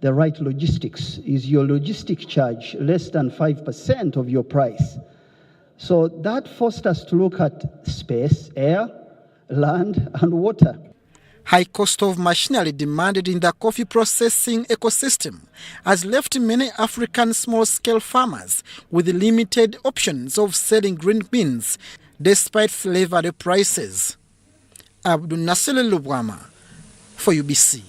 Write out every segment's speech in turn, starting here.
the right logistics. Is your logistic charge less than 5% of your price? So that forced us to look at space, air, land, and water. High cost of machinery demanded in the coffee processing ecosystem has left many African small-scale farmers with limited options of selling green beans despite flavored prices. Abdul Nasser Lubwama for UBC.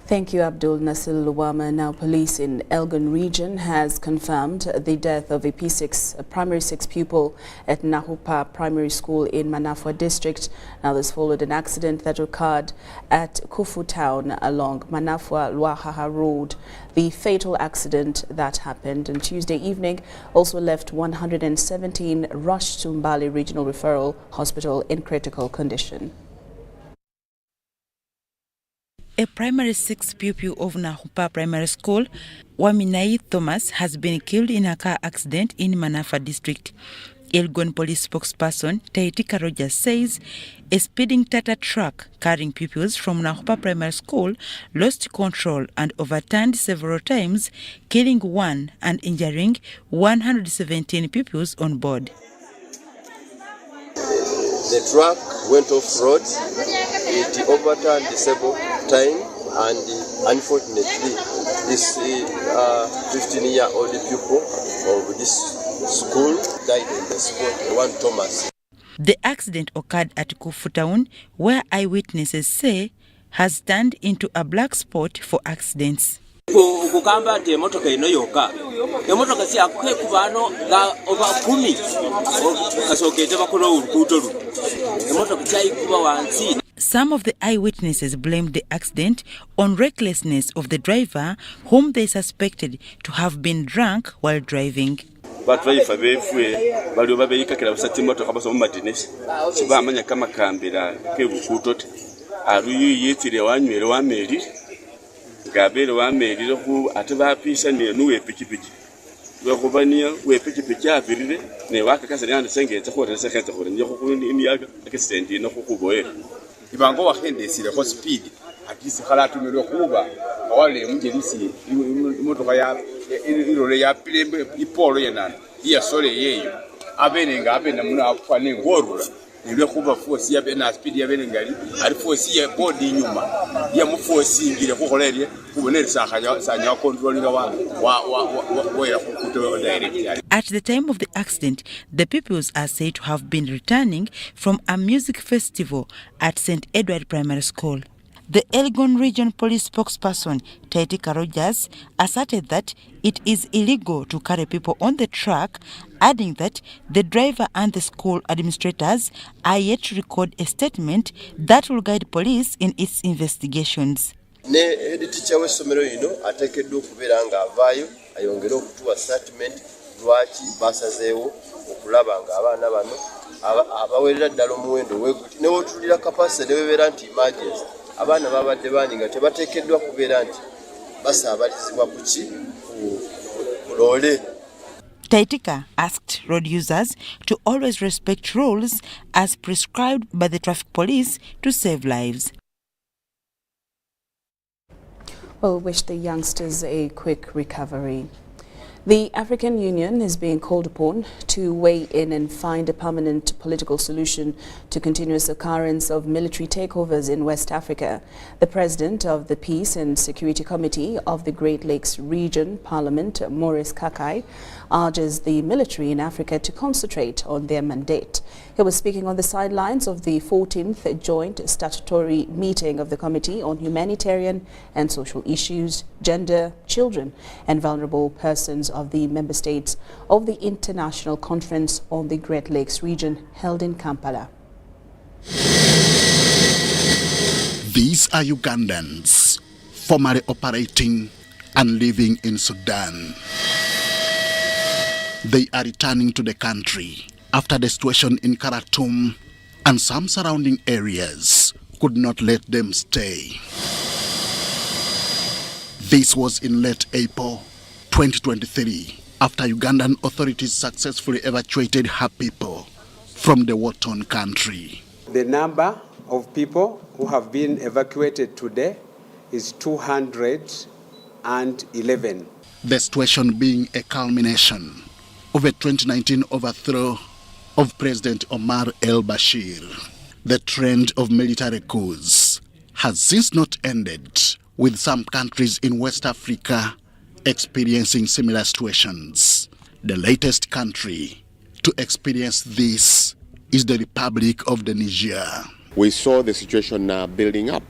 Thank you, Abdul Nasir Luwama. Now, police in Elgon region has confirmed the death of a P6 a primary 6 pupil at Nahupa Primary School in Manafwa district. Now, this followed an accident that occurred at Kufu town along Manafwa Luahaha Road. The fatal accident that happened on Tuesday evening also left 117 rushed to Mbale Regional Referral Hospital in critical condition. A primary 6 pupil of Nahupa Primary School, Waminai Thomas, has been killed in a car accident in Manafwa district. Elgon police spokesperson Taitika Rogers says a speeding Tata truck carrying pupils from Nahupa Primary School lost control and overturned several times, killing one and injuring 117 pupils on board. The truck went off road. It overturned several times, and unfortunately, this 15-year-old pupil of this school died in the spot. One Thomas. The accident occurred at Kufu town, where eyewitnesses say has turned into a black spot for accidents. Kukamba ati emotoka ino yoka emotoka si akuhe kubano ga over 10 kasokete bakola urukuto ru emotoka chai kuba wansi. Some of the eyewitnesses blamed the accident on recklessness of the driver, whom they suspected to have been drunk while driving. Batwaifa befwe bali babeyika kila busati motoka baso mumadinesi kibamanya kama kambira ke bukutote aruyu yitire wanywere wameri gabere wamerire ku atibapisa ne nuwe pikipiki bakubania we pikipiki avirire ne wakakasa ne andisengetse khore sekhetsa khore nje khukuni ni yaga accident no khukuboye ibango wakhendesile ho speed atisi khala tumelo kuba awale munjelisi imotoka ya irole ya pilembe ipolo yenana iya sole yeyo abenenga abena muna afane ngorula nilwe kuba force ya bena speed ya benengali ari force ya body nyuma ya mu force ngire kukholerye kubonera sanya controlling wa ya kukuto direct. At the time of the accident, the pupils are said to have been returning from a music festival at St. Edward Primary School. The Elgon Region Police spokesperson, Taitika Rogers, asserted that it is illegal to carry people on the truck, adding that the driver and the school administrators are yet to record a statement that will guide police in its investigations. Ne head teacher w'essomero ino ateekeddwa okubeera nga avaayo ayongere okutuwa statement lwaki basazeewo okulaba nga abaana bano abawerera ddala omuwendo weguti ne wotulira capacity ne bebeera nti emergency abaana babadde bangi nga tebateekeddwa kubeera nti basaabalizibwa ku ki ku loole. Taitika asked road users to always respect rules as prescribed by the traffic police to save lives. Well, we wish the youngsters a quick recovery. The African Union is being called upon to weigh in and find a permanent political solution to continuous occurrence of military takeovers in West Africa. The president of the Peace and Security Committee of the Great Lakes Region Parliament, Maurice Kakai, urges the military in Africa to concentrate on their mandate. He was speaking on the sidelines of the 14th joint statutory meeting of the Committee on Humanitarian and Social Issues, Gender, Children and Vulnerable Persons of the member states of the International Conference on the Great Lakes Region held in Kampala. These are Ugandans formerly operating and living in Sudan. They are returning to the country after the situation in Khartoum and some surrounding areas could not let them stay. This was in late April 2023 after Ugandan authorities successfully evacuated her people from the war-torn country. The number of people who have been evacuated today is 211. The situation being a culmination of a 2019 overthrow of President Omar el-Bashir. The trend of military coups has since not ended, with some countries in West Africa experiencing similar situations. The latest country to experience this is the Republic of the Niger. We saw the situation building up.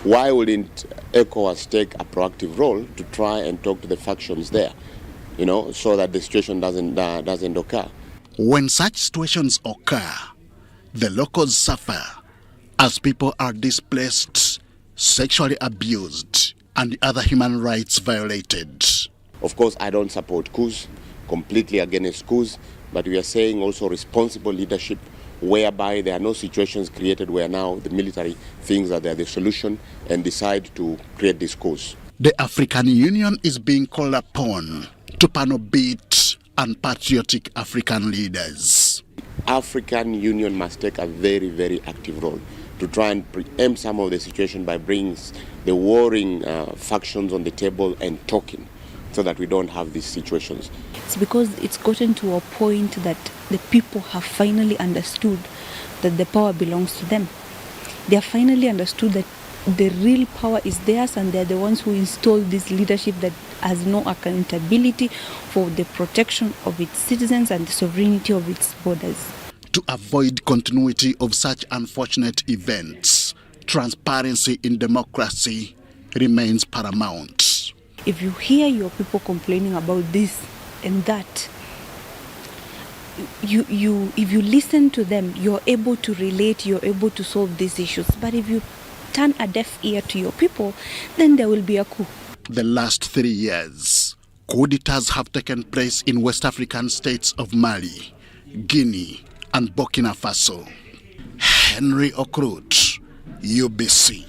Why wouldn't ECOWAS take a proactive role to try and talk to the factions there, so that the situation doesn't occur? When such situations occur, the locals suffer as people are displaced, sexually abused, and other human rights violated. Of course, I don't support coups, completely against coups, but we are saying also responsible leadership, whereby there are no situations created where now the military thinks that they are the solution and decide to create this coups. The African Union is being called upon to panel beat and patriotic African leaders. African Union must take a very, very active role to try and preempt some of the situation by bringing the warring factions on the table and talking, so that we don't have these situations. It's because it's gotten to a point that the people have finally understood that the power belongs to them. They have finally understood that the real power is theirs, and they're the ones who installed this leadership that has no accountability for the protection of its citizens and the sovereignty of its borders. To avoid continuity of such unfortunate events, transparency in democracy remains paramount. If you hear your people complaining about this and that, if you listen to them, you're able to relate, you're able to solve these issues. But if you turn a deaf ear to your people, then there will be a coup. The last 3 years, coup d'etats have taken place in West African states of Mali, Guinea, and Burkina Faso. Henry Okrut, UBC.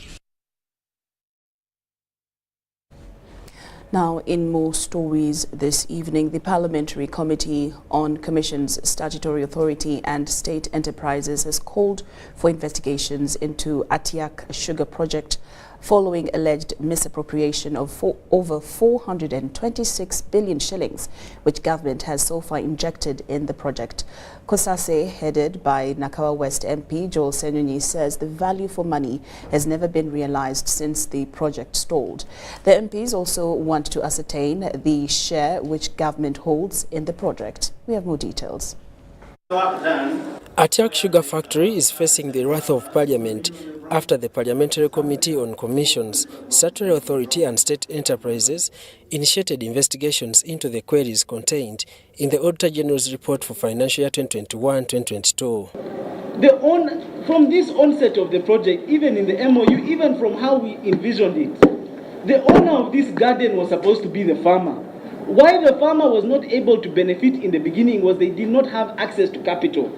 Now, in more stories this evening, the Parliamentary Committee on Commissions, Statutory Authority and State Enterprises has called for investigations into Atiak Sugar Project following alleged misappropriation of over 426 billion shillings, which government has so far injected in the project. Kosase, headed by Nakawa West MP Joel Senyonyi, says the value for money has never been realized since the project stalled. The MPs also want to ascertain the share which government holds in the project. We have more details. Atiak Sugar Factory is facing the wrath of Parliament after the Parliamentary Committee on Commissions, Statutory Authority and State Enterprises initiated investigations into the queries contained in the Auditor General's report for financial year 2021-2022. From this onset of the project, even in the MOU, even from how we envisioned it, the owner of this garden was supposed to be the farmer. Why the farmer was not able to benefit in the beginning was they did not have access to capital.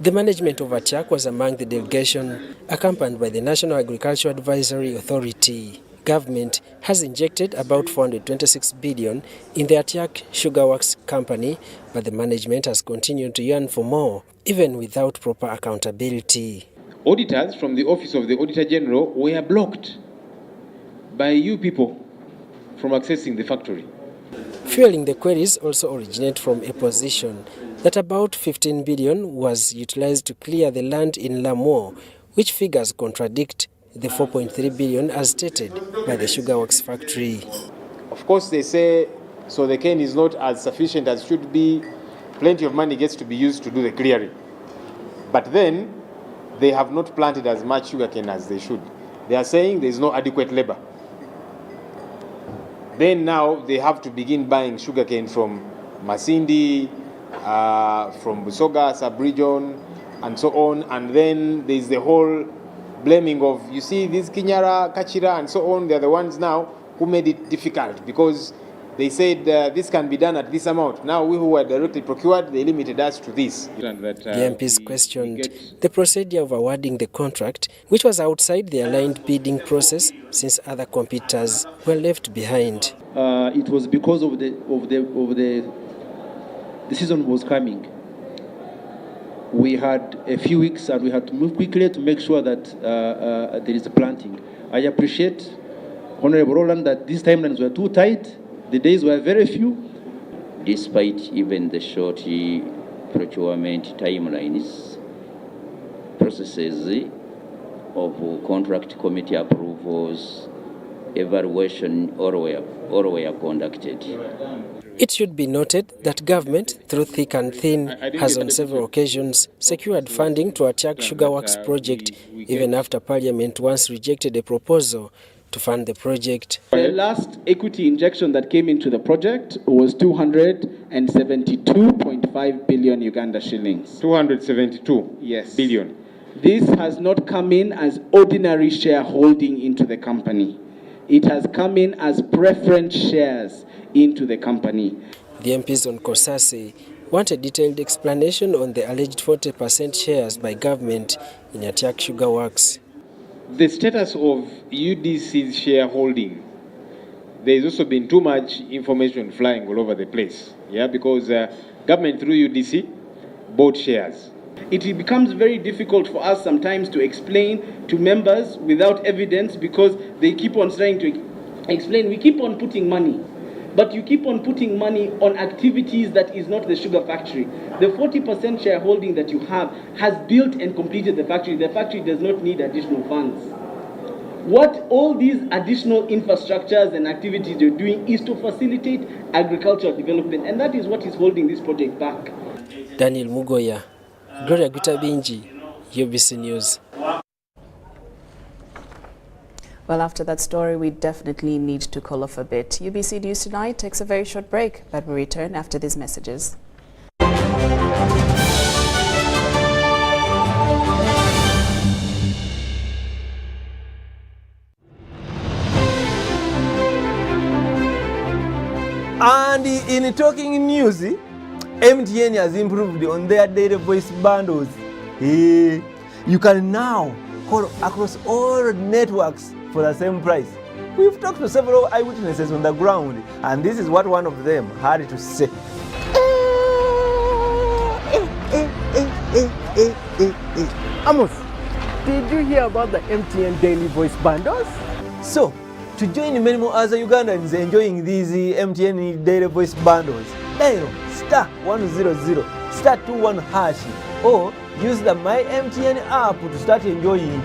The management of Atiak was among the delegation, accompanied by the National Agricultural Advisory Authority. Government has injected about 426 billion in the Atiak Sugar Works company, but the management has continued to yearn for more, even without proper accountability. Auditors from the Office of the Auditor General were blocked by you people from accessing the factory. Fueling the queries also originate from a position that about 15 billion was utilized to clear the land in Lamour, which figures contradict the 4.3 billion as stated by the Sugar Works factory. Of course, they say, so the cane is not as sufficient as should be, plenty of money gets to be used to do the clearing. But then, they have not planted as much sugarcane as they should. They are saying there is no adequate labor. Then now they have to begin buying sugarcane from Masindi, from Busoga sub-region, and so on. And then there's the whole blaming of, you see, these Kinyara, Kachira, and so on, they're the ones now who made it difficult because they said this can be done at this amount. Now we who were directly procured, they limited us to this. The MPs questioned the procedure of awarding the contract, which was outside the aligned bidding process since other competitors were left behind. It was because of the season was coming. we had a few weeks and we had to move quickly to make sure that there is a planting. I appreciate, Honorable Roland, that these timelines were too tight. The days were very few. Despite even the short procurement timelines, processes of contract committee approvals, evaluation, all were conducted. It should be noted that government, through thick and thin, has on several occasions secured funding to Atiak Sugar Works project, even after Parliament once rejected a proposal to fund the project. The last equity injection that came into the project was 272.5 billion Uganda shillings. 272 yes. billion. This has not come in as ordinary shareholding into the company. It has come in as preference shares into the company. The MPs on Kosase want a detailed explanation on the alleged 40% shares by government in Atiak Sugar Works. The status of UDC's shareholding, there's also been too much information flying all over the place. Yeah, because government through UDC bought shares. It becomes very difficult for us sometimes to explain to members without evidence because they keep on trying to explain. We keep on putting money, but you keep on putting money on activities that is not the sugar factory. The 40% shareholding that you have has built and completed the factory. The factory does not need additional funds. What all these additional infrastructures and activities they're doing is to facilitate agricultural development, and that is what is holding this project back. Daniel Mugoya, Gloria Gutabinji, UBC News. Well, after that story, we definitely need to call off a bit. UBC News Tonight takes a very short break, but we return after these messages. And in talking news, MTN has improved on their data voice bundles. You can now call across all networks for the same price. We've talked to several eyewitnesses on the ground, and this is what one of them had to say. Amos, did you hear about the MTN daily voice bundles? So, to join many more other Ugandans enjoying these MTN daily voice bundles, dial *100 *21# or use the My MTN app to start enjoying.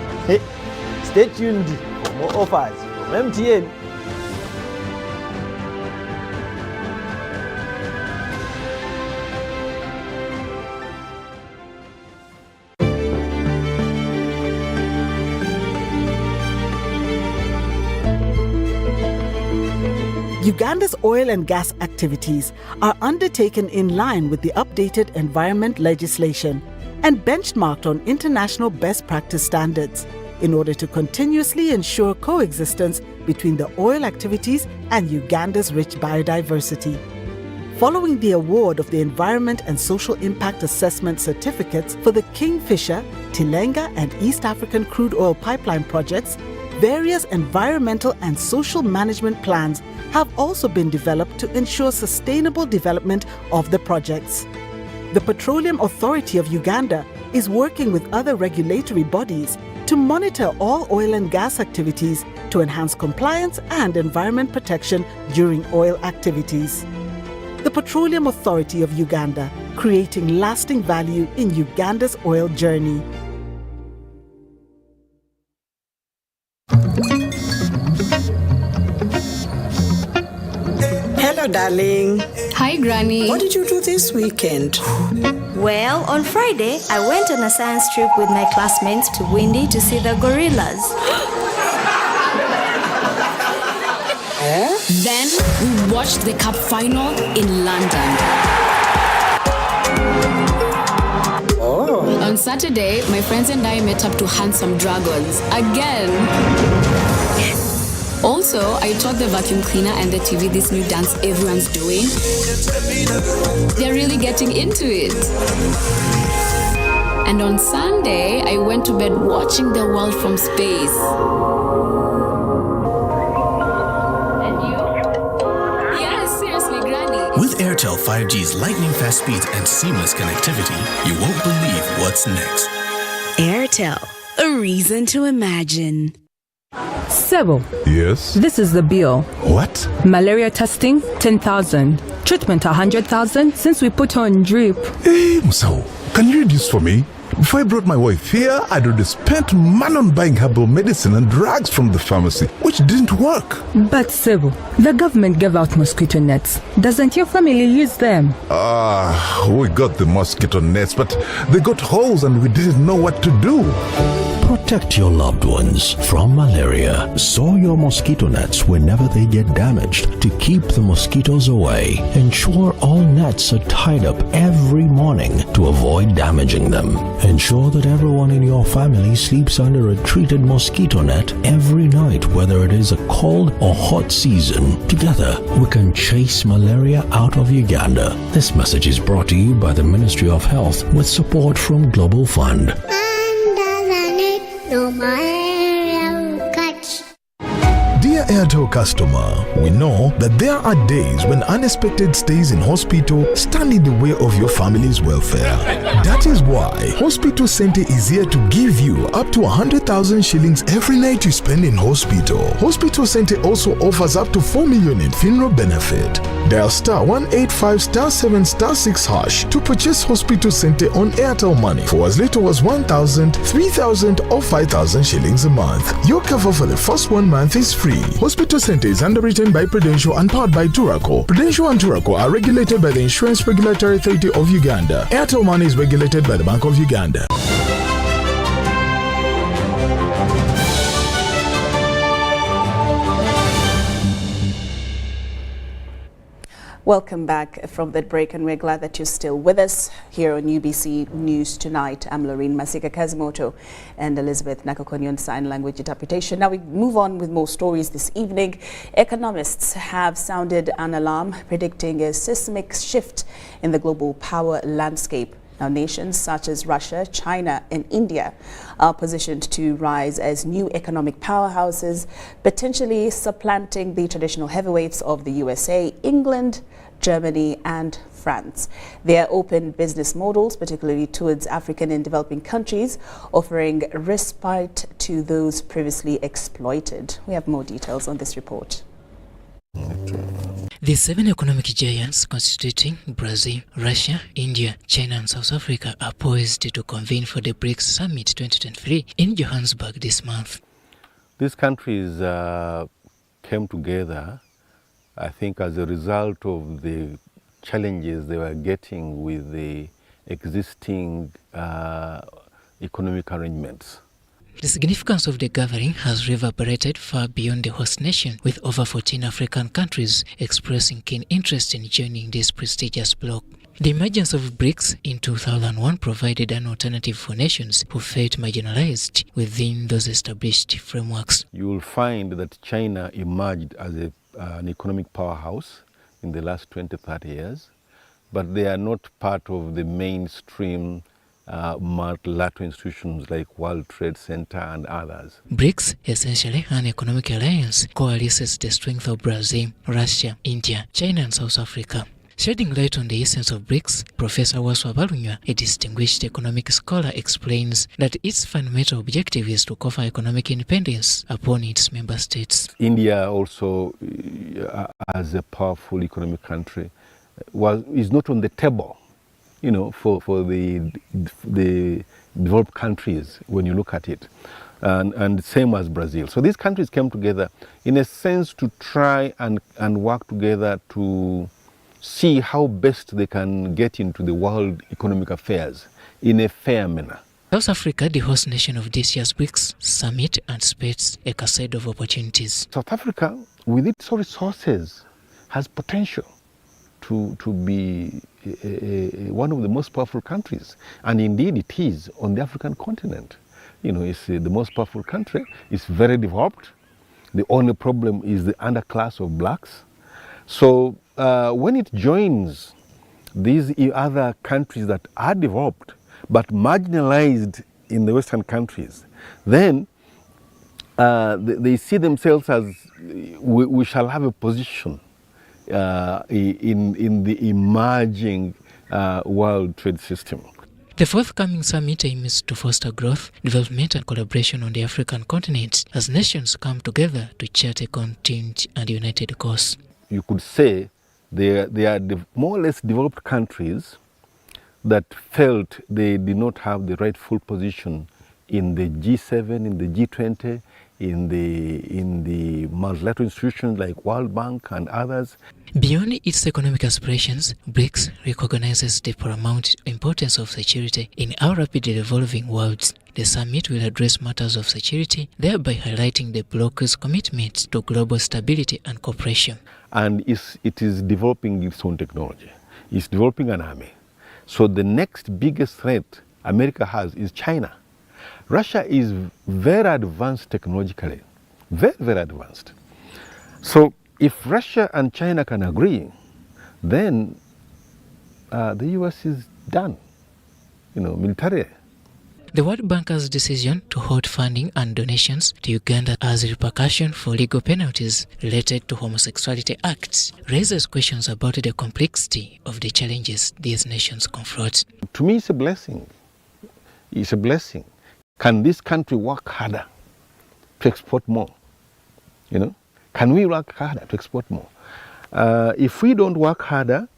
Stay tuned for more offers from MTN. Uganda's oil and gas activities are undertaken in line with the updated environment legislation and benchmarked on international best practice standards in order to continuously ensure coexistence between the oil activities and Uganda's rich biodiversity. Following the award of the Environment and Social Impact Assessment certificates for the Kingfisher, Tilenga and East African crude oil pipeline projects, various environmental and social management plans have also been developed to ensure sustainable development of the projects. The Petroleum Authority of Uganda is working with other regulatory bodies to monitor all oil and gas activities to enhance compliance and environment protection during oil activities. The Petroleum Authority of Uganda, creating lasting value in Uganda's oil journey. Hello, darling. Hi, Granny. What did you do this weekend? Well, on Friday, I went on a science trip with my classmates to Windy to see the gorillas. Then we watched the Cup final in London. Oh. On Saturday, my friends and I met up to hunt some dragons again. Also, I taught the vacuum cleaner and the TV this new dance everyone's doing. They're really getting into it. And on Sunday, I went to bed watching the world from space. With Airtel Airtel 5G's lightning-fast speeds and seamless connectivity, you won't believe what's next. Airtel, a reason to imagine. Sebo. Yes? This is the bill. What? Malaria testing, 10,000. Treatment, 100,000 since we put on drip. Hey, Musao, can you read this for me? Before I brought my wife here, I'd already spent money on buying herbal medicine and drugs from the pharmacy, which didn't work. But Sebo, the government gave out mosquito nets. Doesn't your family use them? We got the mosquito nets, but they got holes and we didn't know what to do. Protect your loved ones from malaria. Sew your mosquito nets whenever they get damaged to keep the mosquitoes away. Ensure all nets are tied up every morning to avoid damaging them. Ensure that everyone in your family sleeps under a treated mosquito net every night, whether it is a cold or hot season. Together, we can chase malaria out of Uganda. This message is brought to you by the Ministry of Health with support from Global Fund. No malaria will catch. Dear Airtel customer, we know that there are days when unexpected stays in hospital stand in the way of your family's welfare. That is why Hospital Center is here to give you up to 100,000 shillings every night you spend in hospital. Hospital Center also offers up to 4 million in funeral benefit. Dial *185*7*6# to purchase Hospital Center on Airtel Money for as little as 1,000, 3,000 or 5,000 shillings a month. Your cover for the first 1 month is free. Hospital Center is underwritten by Prudential and powered by Turaco. Prudential and Turaco are regulated by the Insurance Regulatory Authority of Uganda. Airtel Money is regulated by the Bank of Uganda. Welcome back from that break, and we're glad that you're still with us here on UBC News Tonight. I'm Lorene Masika Kazimoto and Elizabeth Nakakonyo on sign language interpretation. Now we move on with more stories this evening. Economists have sounded an alarm, predicting a seismic shift in the global power landscape. Now, nations such as Russia, China and India are positioned to rise as new economic powerhouses, potentially supplanting the traditional heavyweights of the USA, England, Germany and France. Their open business models, particularly towards African and developing countries, offering respite to those previously exploited. We have more details on this report. The 7 economic giants constituting Brazil, Russia, India, China and South Africa are poised to convene for the BRICS Summit 2023 in Johannesburg this month. These countries came together, I think, as a result of the challenges they were getting with the existing economic arrangements. The significance of the gathering has reverberated far beyond the host nation, with over 14 African countries expressing keen interest in joining this prestigious bloc. The emergence of BRICS in 2001 provided an alternative for nations who felt marginalized within those established frameworks. You will find that China emerged as an economic powerhouse in the last 20-30 years, but they are not part of the mainstream multilateral institutions like World Trade Center and others. BRICS, essentially an economic alliance, coalesces the strength of Brazil, Russia, India, China and South Africa. Shedding light on the essence of BRICS, Professor Waswa Balunywa, a distinguished economic scholar, explains that its fundamental objective is to confer economic independence upon its member states. India also, as a powerful economic country, is not on the table, you know, for the developed countries when you look at it, and same as Brazil. So these countries came together in a sense to try and work together to see how best they can get into the world economic affairs in a fair manner. South Africa, the host nation of this year's BRICS Summit, anticipates a cascade of opportunities. South Africa, with its resources, has potential to be one of the most powerful countries, and indeed it is on the African continent. You know, it's the most powerful country. It's very developed. The only problem is the underclass of blacks. So when it joins these other countries that are developed but marginalized in the Western countries, then they see themselves as we shall have a position in the emerging world trade system. The forthcoming summit aims to foster growth, development and collaboration on the African continent as nations come together to chart a contingent and united course. You could say they are more or less developed countries that felt they did not have the rightful position in the G7, in the G20, in the multilateral institutions like World Bank and others. Beyond its economic aspirations, BRICS recognizes the paramount importance of security in our rapidly evolving world. The summit will address matters of security, thereby highlighting the bloc's commitment to global stability and cooperation. And it is developing its own technology. It's developing an army. So the next biggest threat America has is China. Russia is very advanced technologically, very, very advanced. So if Russia and China can agree, then the US is done, militarily. The World Bank's decision to halt funding and donations to Uganda as a repercussion for legal penalties related to homosexuality acts raises questions about the complexity of the challenges these nations confront. To me, it's a blessing. It's a blessing. Can this country work harder to export more? Can we work harder to export more? If we don't work harder,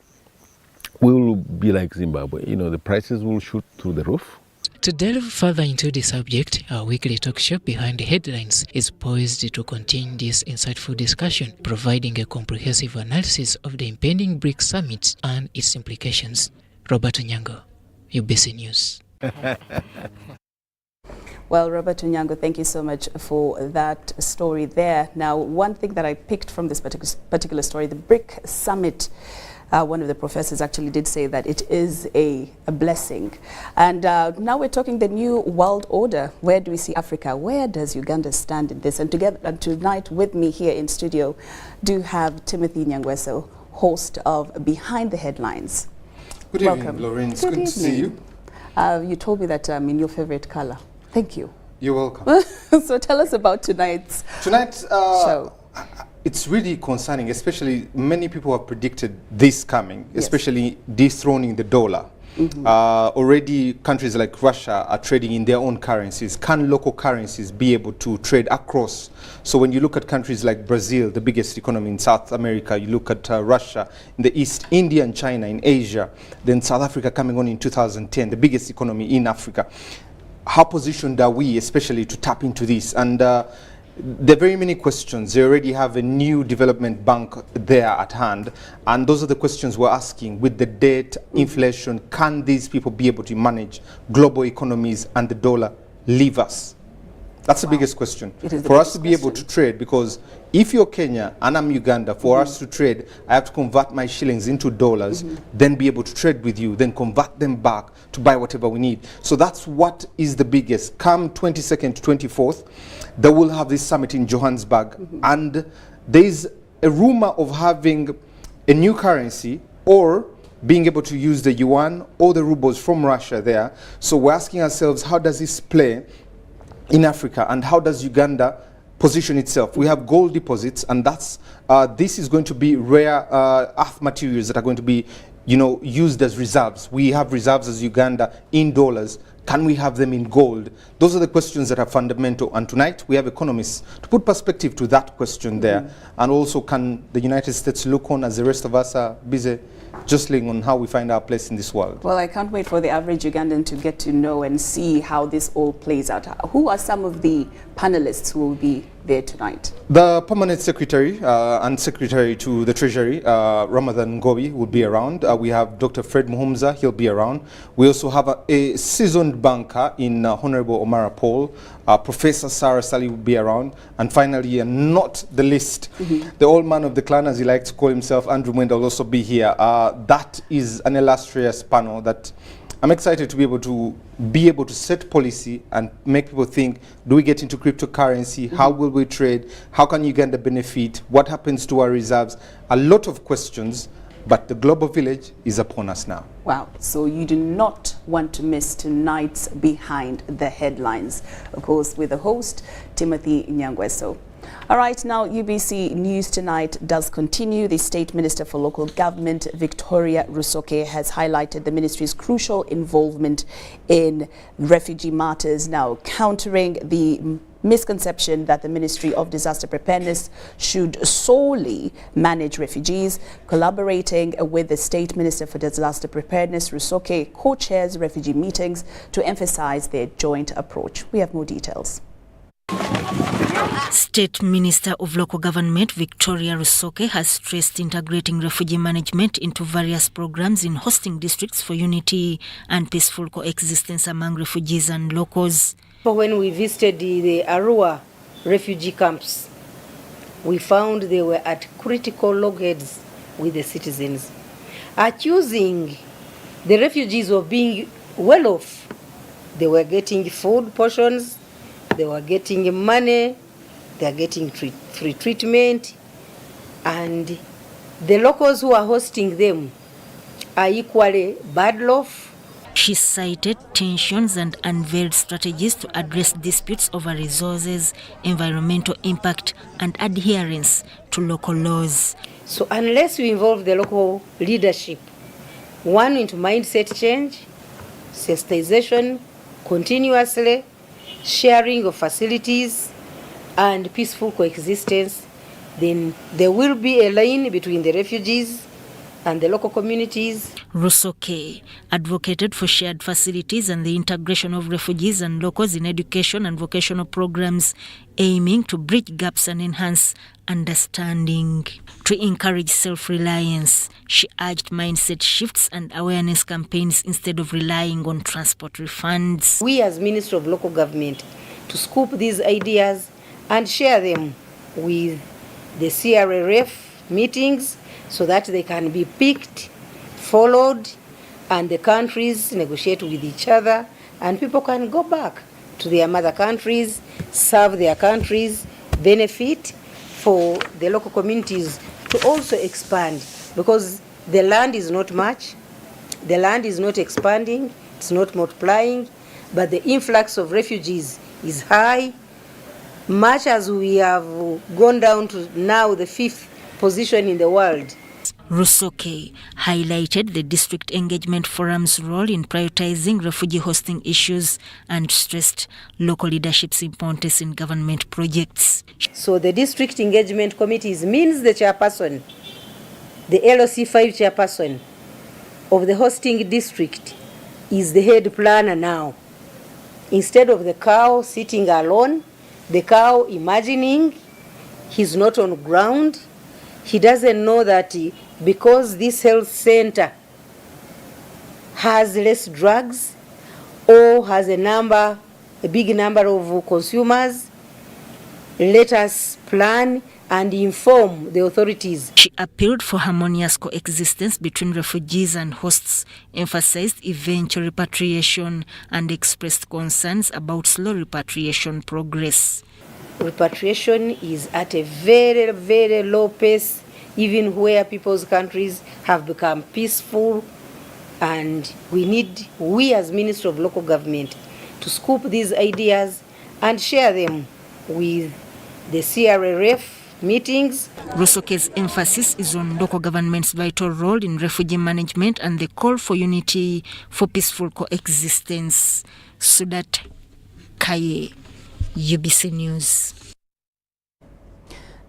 we will be like Zimbabwe. The prices will shoot through the roof. To delve further into the subject, our weekly talk show Behind the Headlines is poised to continue this insightful discussion, providing a comprehensive analysis of the impending BRICS summit and its implications. Robert Onyango, UBC News. Well, Robert Onyango, thank you so much for that story there. Now, one thing that I picked from this particular story, the BRIC summit, one of the professors actually did say that it is a blessing. And now we're talking the new world order. Where do we see Africa? Where does Uganda stand in this? And tonight with me here in studio do have Timothy Nyangweso, host of Behind the Headlines. Good evening, Lorraine. It's good to see you. You told me that I'm in your favorite color. Thank you. You're welcome. So tell us about tonight's show. It's really concerning, especially many people have predicted this coming, especially dethroning the dollar. Already countries like Russia are trading in their own currencies. Can local currencies be able to trade across? So when you look at countries like Brazil, the biggest economy in South America, you look at Russia in the East, India and China in Asia, then South Africa coming on in 2010, the biggest economy in Africa. How positioned are we, especially to tap into this? And there are very many questions. They already have a new development bank there at hand. And those are the questions we're asking. With the debt, inflation, can these people be able to manage global economies and the dollar leave us? That's the biggest question. For us to be able to trade, because if you're Kenya and I'm Uganda, for us to trade, I have to convert my shillings into dollars, then be able to trade with you, then convert them back to buy whatever we need. So that's what is the biggest. Come 22nd to 24th, they will have this summit in Johannesburg, and there's a rumor of having a new currency or being able to use the yuan or the rubles from Russia there. So we're asking ourselves, how does this play in Africa, and how does Uganda position itself? We have gold deposits, and that's this is going to be rare earth materials that are going to be used as reserves. We have reserves as Uganda in dollars. Can we have them in gold? Those are the questions that are fundamental. And tonight we have economists to put perspective to that question there. And also, can the United States look on as the rest of us are busy jostling on how we find our place in this world? Well, I can't wait for the average Ugandan to get to know and see how this all plays out. Who are some of the panelists who will be there tonight? The Permanent Secretary and Secretary to the Treasury, Ramadan Ngobi, will be around. We have Dr. Fred Muhumza, he'll be around. We also have a seasoned banker in Honorable Omara Paul. Professor Sarah Sali will be around. And finally, and not the least, the old man of the clan, as he likes to call himself, Andrew Mwenda, will also be here. That is an illustrious panel that I'm excited to be able to set policy and make people think, do we get into cryptocurrency? How will we trade? How can Uganda benefit? What happens to our reserves? A lot of questions, but the global village is upon us now. Wow, so you do not want to miss tonight's Behind the Headlines, of course, with the host, Timothy Nyangweso. All right, now UBC News Tonight does continue. The State Minister for Local Government, Victoria Rusoke, has highlighted the ministry's crucial involvement in refugee matters, now countering the misconception that the Ministry of Disaster Preparedness should solely manage refugees. Collaborating with the State Minister for Disaster Preparedness, Rusoke co-chairs refugee meetings to emphasize their joint approach. We have more details. State Minister of Local Government Victoria Rusoke has stressed integrating refugee management into various programs in hosting districts for unity and peaceful coexistence among refugees and locals. When we visited the Arua refugee camps, we found they were at critical loggerheads with the citizens, accusing the refugees of being well off. They were getting food portions, they were getting money, they are getting free treatment, and the locals who are hosting them are equally bad off. She cited tensions and unveiled strategies to address disputes over resources, environmental impact, and adherence to local laws. So unless we involve the local leadership, one, into mindset change, sensitization continuously, sharing of facilities, and peaceful coexistence, then there will be a line between the refugees and the local communities. Rusoke advocated for shared facilities and the integration of refugees and locals in education and vocational programs, aiming to bridge gaps and enhance understanding. To encourage self-reliance, she urged mindset shifts and awareness campaigns instead of relying on transport refunds. We as Ministry of Local Government to scoop these ideas and share them with the CRRF meetings so that they can be picked, followed, and the countries negotiate with each other, and people can go back to their mother countries, serve their countries, benefit for the local communities to also expand, because the land is not much, the land is not expanding, it's not multiplying, but the influx of refugees is high. Much as we have gone down to now the 5th position in the world. Rusoke highlighted the District Engagement Forum's role in prioritizing refugee hosting issues and stressed local leadership's importance in government projects. So the District Engagement Committees means the chairperson, the LOC5 chairperson of the hosting district is the head planner now. Instead of the cow sitting alone, the cow imagining he's not on ground, he doesn't know that because this health center has less drugs or has a big number of consumers, let us plan and inform the authorities. She appealed for harmonious coexistence between refugees and hosts, emphasized eventual repatriation, and expressed concerns about slow repatriation progress. Repatriation is at a very, very low pace, even where people's countries have become peaceful, and we as Ministry of Local Government to scoop these ideas and share them with the CRRF meetings. Rusoke's emphasis is on local government's vital role in refugee management and the call for unity for peaceful coexistence. Sudat Kaye, UBC News.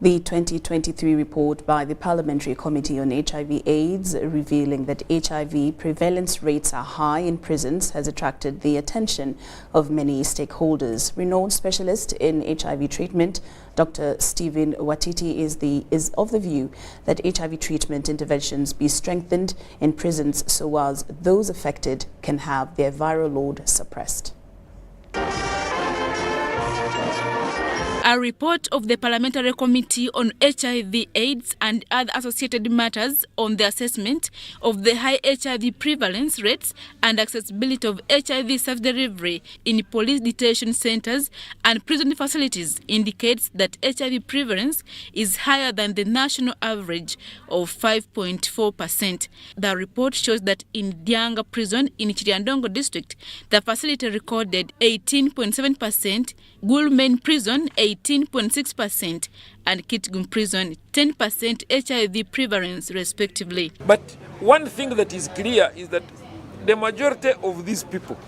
The 2023 report by the Parliamentary Committee on HIV/AIDS revealing that HIV prevalence rates are high in prisons has attracted the attention of many stakeholders. Renowned specialist in HIV treatment, Dr. Stephen Watiti is of the view that HIV treatment interventions be strengthened in prisons so as those affected can have their viral load suppressed. A report of the Parliamentary Committee on HIV/AIDS and other associated matters on the assessment of the high HIV prevalence rates and accessibility of HIV self-delivery in police detention centers and prison facilities indicates that HIV prevalence is higher than the national average of 5.4%. The report shows that in Dianga Prison in Chiriandongo district, the facility recorded 18.7% Gulmain Prison 18.6% and Kitgum Prison 10% HIV prevalence respectively. But one thing that is clear is that the majority of these people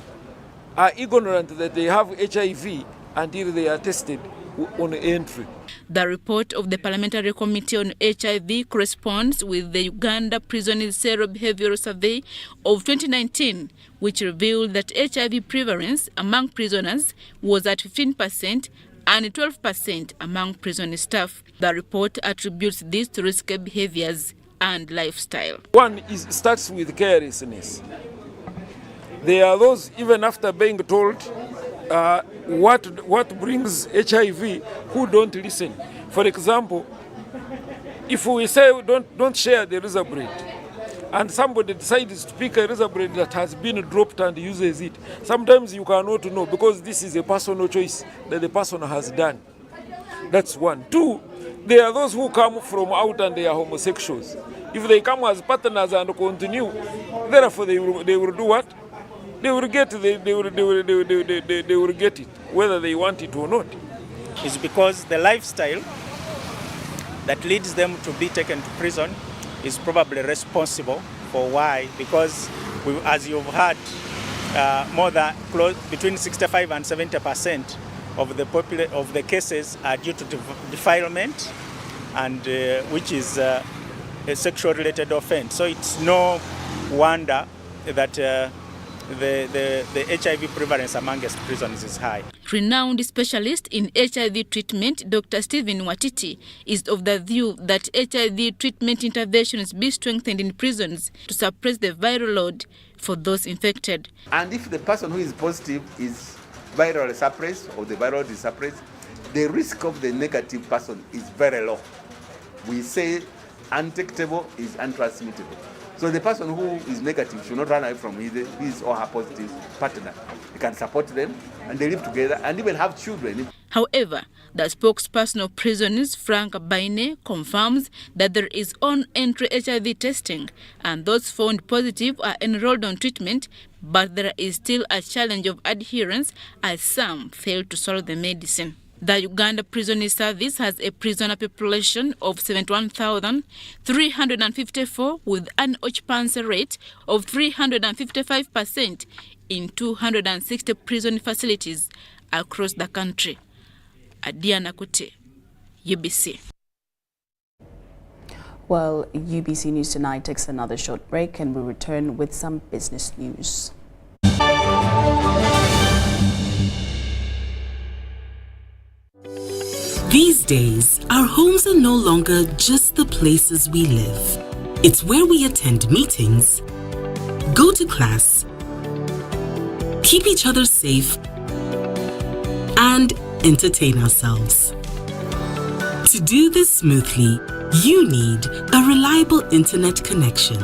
are ignorant that they have HIV until they are tested on entry. The report of the Parliamentary Committee on HIV corresponds with the Uganda Prison Sero-Behavioral Survey of 2019, which revealed that HIV prevalence among prisoners was at 15% and 12% among prison staff. The report attributes this to risky behaviors and lifestyle. One starts with carelessness. There are those, even after being told what brings HIV, who don't listen. For example, if we say don't share the razor blade, and somebody decides to pick a razor blade that has been dropped and uses it, sometimes you cannot know because this is a personal choice that the person has done. That's one. Two, there are those who come from out and they are homosexuals. If they come as partners and continue, therefore they will do what? They will get it, whether they want it or not. It's because the lifestyle that leads them to be taken to prison is probably responsible for why. Because as you've heard, between 65 and 70% of the cases are due to defilement, and which is a sexual-related offense. So it's no wonder that the HIV prevalence amongst prisoners is high. Renowned specialist in HIV treatment, Dr. Stephen Watiti, is of the view that HIV treatment interventions be strengthened in prisons to suppress the viral load for those infected. And if the person who is positive is virally suppressed or the viral load is suppressed, the risk of the negative person is very low. We say undetectable is untransmittable. So the person who is negative should not run away from his or her positive partner. He can support them and they live together and even have children. However, the spokesperson of prisoners, Frank Baine, confirms that there is on-entry HIV testing and those found positive are enrolled on treatment, but there is still a challenge of adherence as some fail to swallow the medicine. The Uganda Prison Service has a prisoner population of 71,354 with an occupancy rate of 355% in 260 prison facilities across the country. Adiana Kute, UBC. Well, UBC News Tonight takes another short break and we'll return with some business news. These days, our homes are no longer just the places we live. It's where we attend meetings, go to class, keep each other safe, and entertain ourselves. To do this smoothly, you need a reliable internet connection.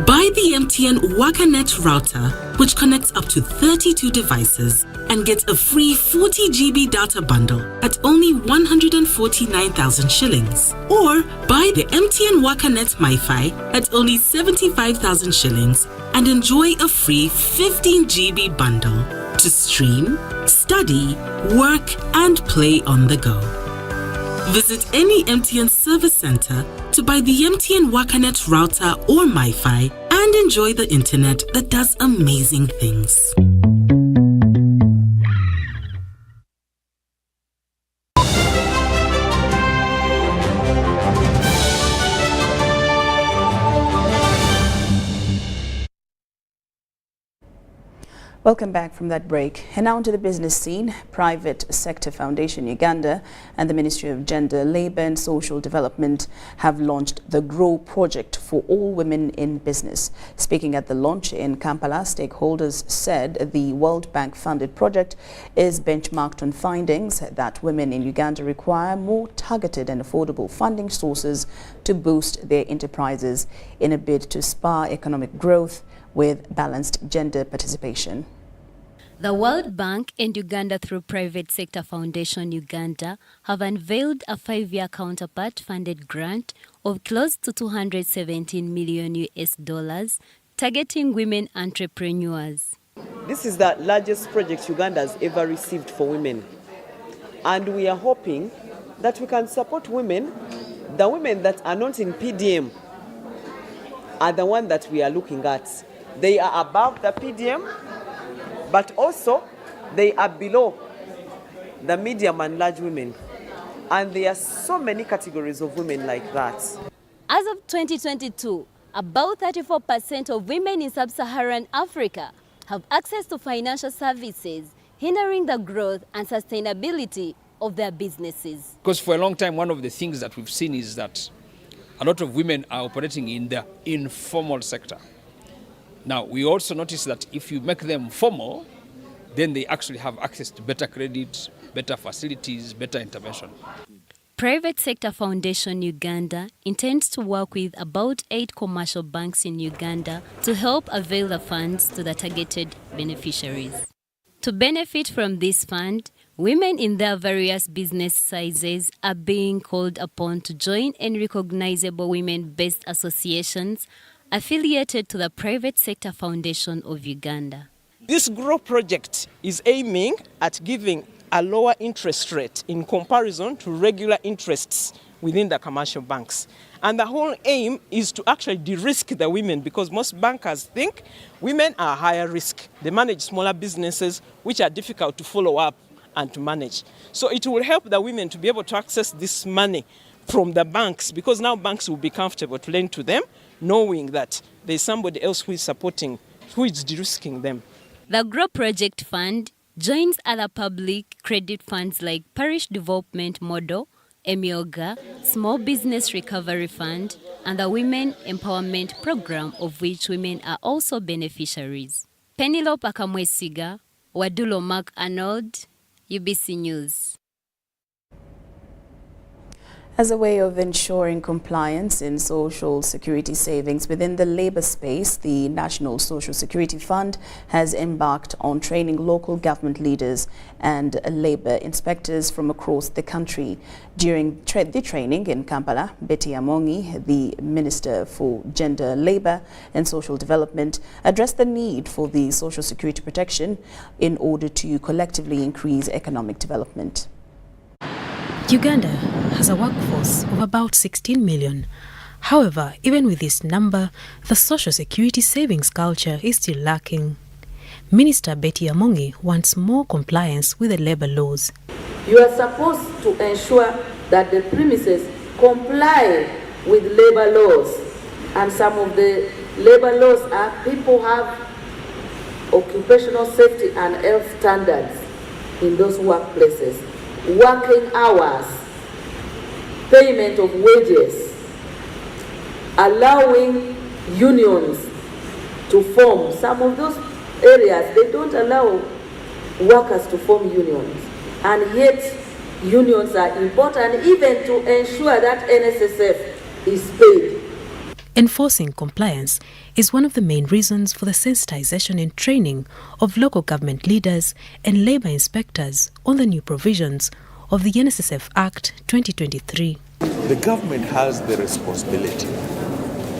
Buy the MTN WakaNet router, which connects up to 32 devices and get a free 40 GB data bundle at only 149,000 shillings. Or buy the MTN WakaNet MiFi at only 75,000 shillings and enjoy a free 15 GB bundle to stream, study, work, and play on the go. Visit any MTN service center to buy the MTN WakaNet router or MiFi and enjoy the internet that does amazing things. Welcome back from that break. And now to the business scene. Private Sector Foundation Uganda and the Ministry of Gender, Labour and Social Development have launched the GROW project for all women in business. Speaking at the launch in Kampala, stakeholders said the World Bank funded project is benchmarked on findings that women in Uganda require more targeted and affordable funding sources to boost their enterprises in a bid to spur economic growth with balanced gender participation. The World Bank and Uganda through Private Sector Foundation Uganda have unveiled a 5-year counterpart-funded grant of close to $217 million targeting women entrepreneurs. This is the largest project Uganda has ever received for women. And we are hoping that we can support women. The women that are not in PDM are the ones that we are looking at. They are above the PDM, but also they are below the medium and large women. And there are so many categories of women like that. As of 2022, about 34% of women in sub-Saharan Africa have access to financial services, hindering the growth and sustainability of their businesses. Because for a long time, one of the things that we've seen is that a lot of women are operating in the informal sector. Now, we also notice that if you make them formal, then they actually have access to better credit, better facilities, better intervention. Private Sector Foundation Uganda intends to work with about 8 commercial banks in Uganda to help avail the funds to the targeted beneficiaries. To benefit from this fund, women in their various business sizes are being called upon to join in recognizable women-based associations affiliated to the Private Sector Foundation of Uganda. This GROW project is aiming at giving a lower interest rate in comparison to regular interests within the commercial banks. And the whole aim is to actually de-risk the women, because most bankers think women are higher risk. They manage smaller businesses which are difficult to follow up and to manage. So it will help the women to be able to access this money from the banks, because now banks will be comfortable to lend to them, knowing that there's somebody else who is supporting, who is de-risking them. The GROW Project Fund joins other public credit funds like Parish Development Model, Emioga, Small Business Recovery Fund, and the Women Empowerment Program, of which women are also beneficiaries. Penelope Akamwesiga, Wadulo Mark Arnold, UBC News. As a way of ensuring compliance in social security savings within the labour space, the National Social Security Fund has embarked on training local government leaders and labour inspectors from across the country. During the training in Kampala, Betty Amongi, the Minister for Gender, Labour and Social Development, addressed the need for the social security protection in order to collectively increase economic development. Uganda has a workforce of about 16 million. However, even with this number, the social security savings culture is still lacking. Minister Betty Amongi wants more compliance with the labour laws. You are supposed to ensure that the premises comply with labour laws. And some of the labour laws are people have occupational safety and health standards in those workplaces. Working hours, payment of wages, allowing unions to form. Some of those areas, they don't allow workers to form unions, and yet unions are important even to ensure that NSSF is paid. Enforcing compliance is one of the main reasons for the sensitization and training of local government leaders and labour inspectors on the new provisions of the NSSF Act 2023. The government has the responsibility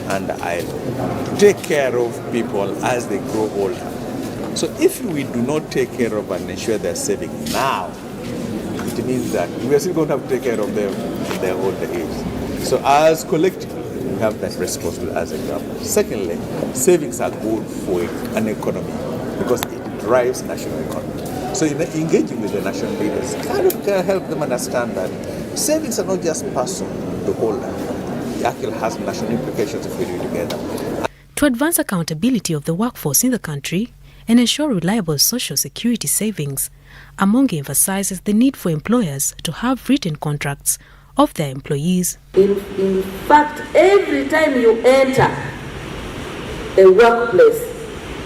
and to take care of people as they grow older. So if we do not take care of and ensure they're saving now, it means that we are still going to have to take care of them in their older age. So as collectively, we have that responsibility as a government. Secondly, savings are good for an economy because it drives national economy. So in engaging with the national leaders, kind of can help them understand that savings are not just personal to hold them. It actually has national implications if we do it together. To advance accountability of the workforce in the country and ensure reliable social security savings, Amongi emphasizes the need for employers to have written contracts of their employees. In fact, every time you enter a workplace,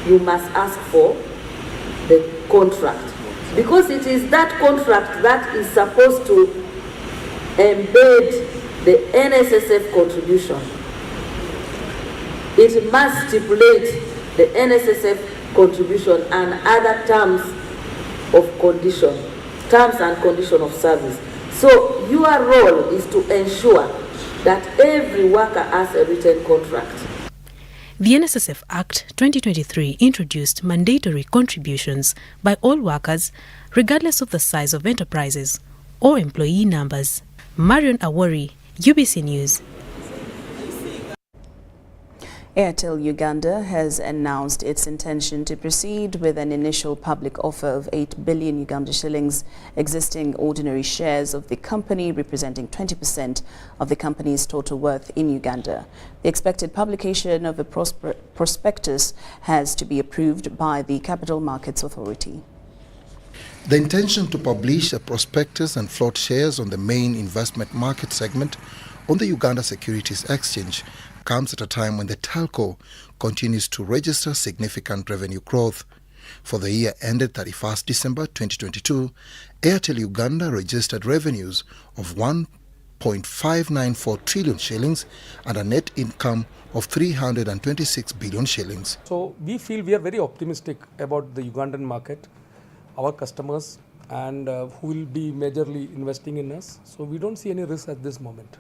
you must ask for the contract, because it is that contract that is supposed to embed the NSSF contribution. It must stipulate the NSSF contribution and other terms of condition, terms and condition of service. So your role is to ensure that every worker has a written contract. The NSSF Act 2023 introduced mandatory contributions by all workers, regardless of the size of enterprises, or employee numbers. Marion Awori, UBC News. Airtel Uganda has announced its intention to proceed with an initial public offer of 8 billion Uganda shillings. Existing ordinary shares of the company representing 20% of the company's total worth in Uganda. The expected publication of a prospectus has to be approved by the Capital Markets Authority. The intention to publish a prospectus and float shares on the main investment market segment on the Uganda Securities Exchange comes at a time when the telco continues to register significant revenue growth. For the year ended 31st December 2022, Airtel Uganda registered revenues of 1.594 trillion shillings and a net income of 326 billion shillings. So we feel we are very optimistic about the Ugandan market, our customers, and who will be majorly investing in us. So we don't see any risk at this moment.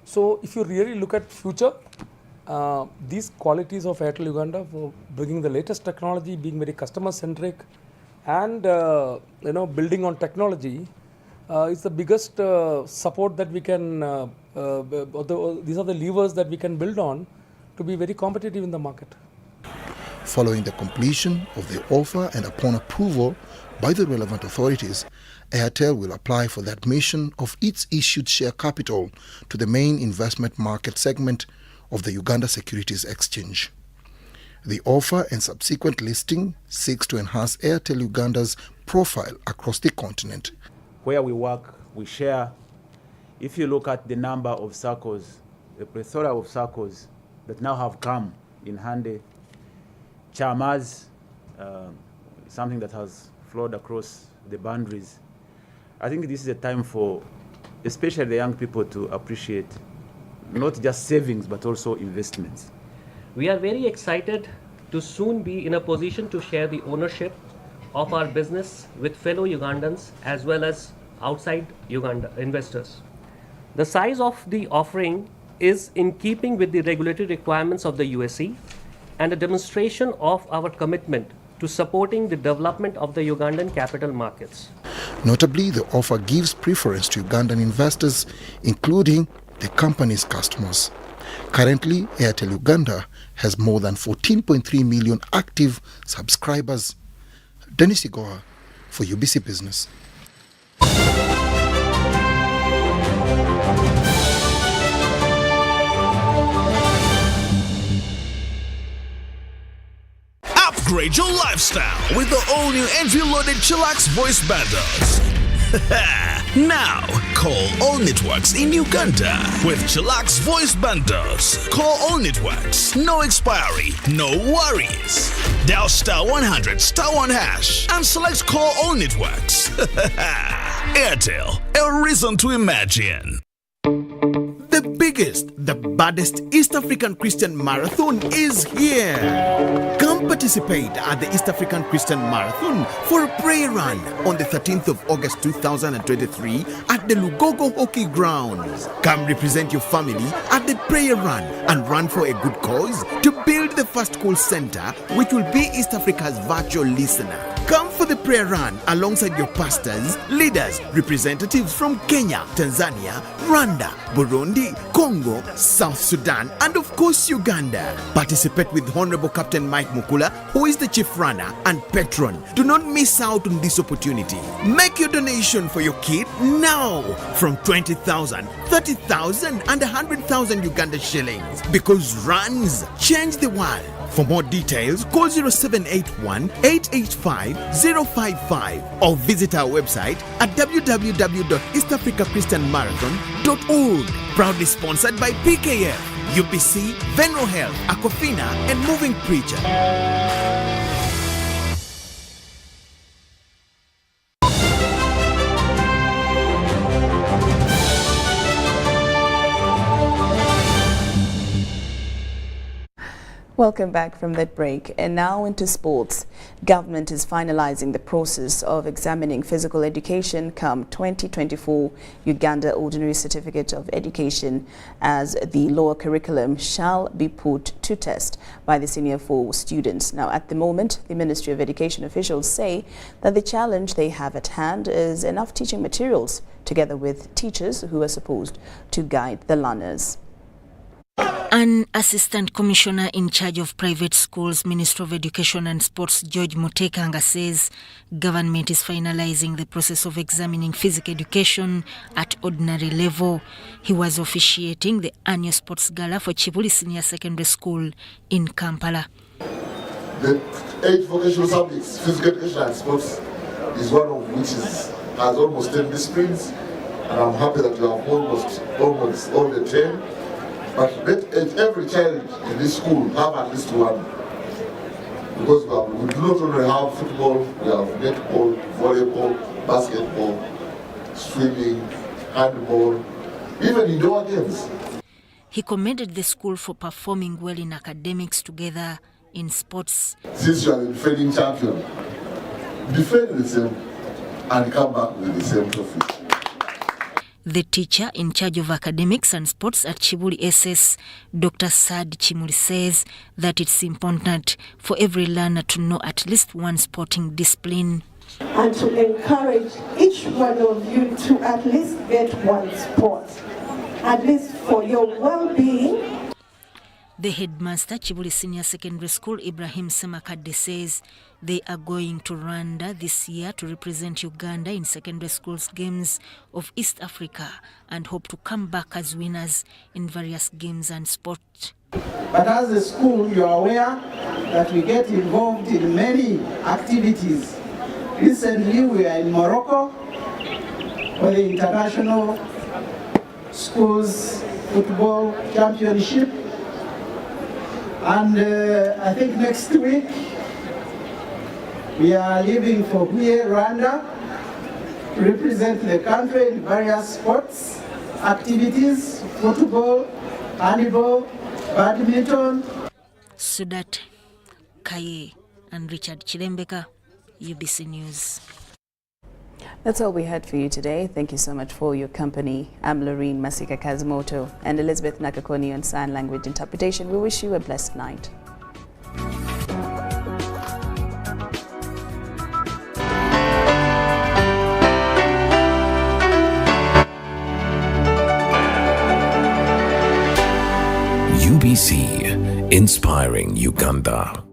So if you really look at future, these qualities of Airtel Uganda for bringing the latest technology, being very customer centric, and building on technology is the biggest support that we can. These are the levers that we can build on to be very competitive in the market. Following the completion of the offer and upon approval by the relevant authorities, Airtel will apply for the admission of its issued share capital to the main investment market segment of the Uganda Securities Exchange. The offer and subsequent listing seeks to enhance Airtel Uganda's profile across the continent. Where we work, we share. If you look at the number of circles, the plethora of circles that now have come in handy, chamas, something that has flowed across the boundaries. I think this is a time for especially the young people to appreciate not just savings but also investments. We are very excited to soon be in a position to share the ownership of our business with fellow Ugandans as well as outside Uganda investors. The size of the offering is in keeping with the regulatory requirements of the USE and a demonstration of our commitment to supporting the development of the Ugandan capital markets. Notably, the offer gives preference to Ugandan investors, including the company's customers. Currently, Airtel Uganda has more than 14.3 million active subscribers. Dennis Igoa for UBC Business. Upgrade your lifestyle with the all-new entry-loaded Chillax voice bundles. Now, call all networks in Uganda with Chillax voice bundles. Call all networks, no expiry, no worries. Dial *100 *1# and select call all networks. Airtel, a reason to imagine. The biggest, the baddest East African Christian Marathon is here. Come participate at the East African Christian Marathon for a prayer run on the 13th of August 2023 at the Lugogo Hockey Grounds. Come represent your family at the prayer run and run for a good cause to build the first call center, which will be East Africa's virtual listener. Come for the prayer run alongside your pastors, leaders, representatives from Kenya, Tanzania, Rwanda, Burundi, Congo, South Sudan, and of course Uganda. Participate with Honorable Captain Mike Mukula, who is the chief runner and patron. Do not miss out on this opportunity. Make your donation for your kid now from 20,000, 30,000 and 100,000 Uganda shillings, because runs change the world. For more details, call 0781 885 055 or visit our website at www.eastafricachristianmarathon.org. Proudly sponsored by PKF, UBC, Venro Health, Aquafina, and Moving Preacher. Welcome back from that break. And now into sports. Government is finalizing the process of examining physical education come 2024 Uganda Ordinary Certificate of Education, as the lower curriculum shall be put to test by the Senior 4 students. Now, at the moment, the Ministry of Education officials say that the challenge they have at hand is enough teaching materials, together with teachers who are supposed to guide the learners. An Assistant Commissioner in charge of private schools, Minister of Education and Sports, George Mutekanga, says government is finalizing the process of examining physical education at ordinary level. He was officiating the annual sports gala for Chibuli Senior Secondary School in Kampala. The 8 vocational subjects, physical education and sports, is one of which has almost 10 disciplines, and I'm happy that you have almost all the 10. But let every child in this school have at least one. Because we do not only have football, we have netball, volleyball, basketball, swimming, handball, even indoor games. He commended the school for performing well in academics together in sports. Since you are the defending champion, defend the same and come back with the same trophy. The teacher in charge of academics and sports at Chibuli SS, Dr. Sad Chimuli, says that it's important for every learner to know at least one sporting discipline. And to encourage each one of you to at least get one sport, at least for your well-being. The headmaster, Chibuli Senior Secondary School, Ibrahim Semakadde, says they are going to Rwanda this year to represent Uganda in secondary schools games of East Africa and hope to come back as winners in various games and sport. But as a school, you are aware that we get involved in many activities. Recently, we are in Morocco for the International Schools Football Championship. And I think next week we are leaving for Huye, Rwanda, to represent the country in various sports activities, football, handball, badminton. Sudat Kaye and Richard Chilembeka, UBC News. That's all we had for you today. Thank you so much for your company. I'm Lorene Masika Kazumoto and Elizabeth Nakakoni on Sign Language Interpretation. We wish you a blessed night. UBC, inspiring Uganda.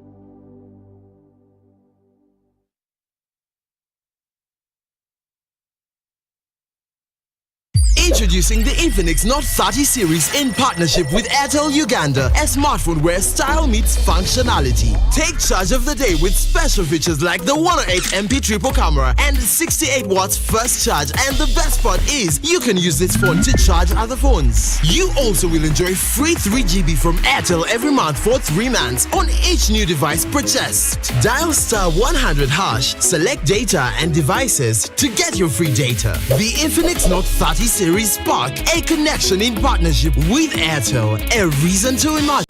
Introducing the Infinix Note 30 series in partnership with Airtel Uganda, a smartphone where style meets functionality. Take charge of the day with special features like the 108MP triple camera and 68 watts first charge, and the best part is you can use this phone to charge other phones. You also will enjoy free 3GB from Airtel every month for 3 months on each new device purchased. Dial *100#, select data and devices to get your free data. The Infinix Note 30 series Spark, a connection in partnership with Airtel, a reason to imagine.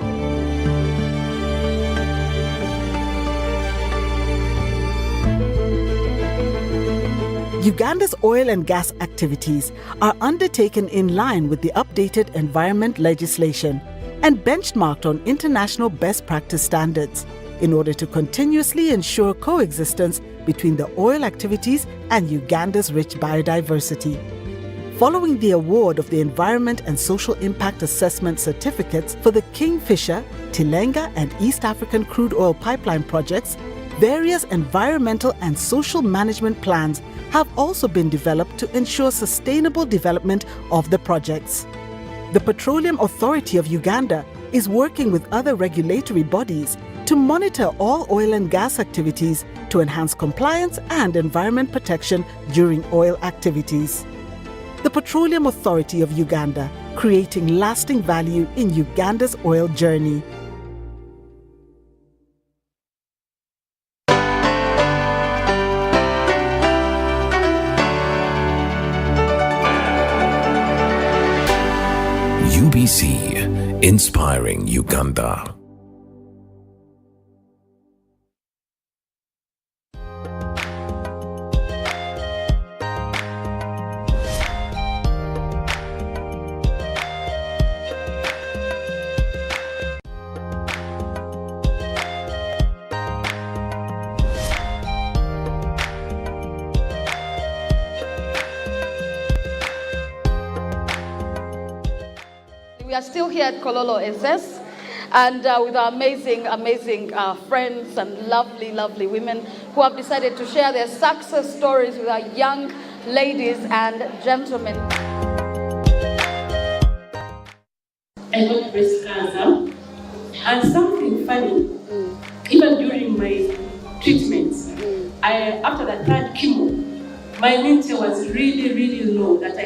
Uganda's oil and gas activities are undertaken in line with the updated environment legislation and benchmarked on international best practice standards in order to continuously ensure coexistence between the oil activities and Uganda's rich biodiversity. Following the award of the Environment and Social Impact Assessment certificates for the Kingfisher, Tilenga, and East African crude oil pipeline projects, various environmental and social management plans have also been developed to ensure sustainable development of the projects. The Petroleum Authority of Uganda is working with other regulatory bodies to monitor all oil and gas activities to enhance compliance and environment protection during oil activities. The Petroleum Authority of Uganda, creating lasting value in Uganda's oil journey. UBC, inspiring Uganda. we are still here at Kololo SS, and with our amazing friends and lovely women who have decided to share their success stories with our young ladies and gentlemen. I got breast cancer, and something funny, even during my treatments, after the third chemo, my immunity was really low, that I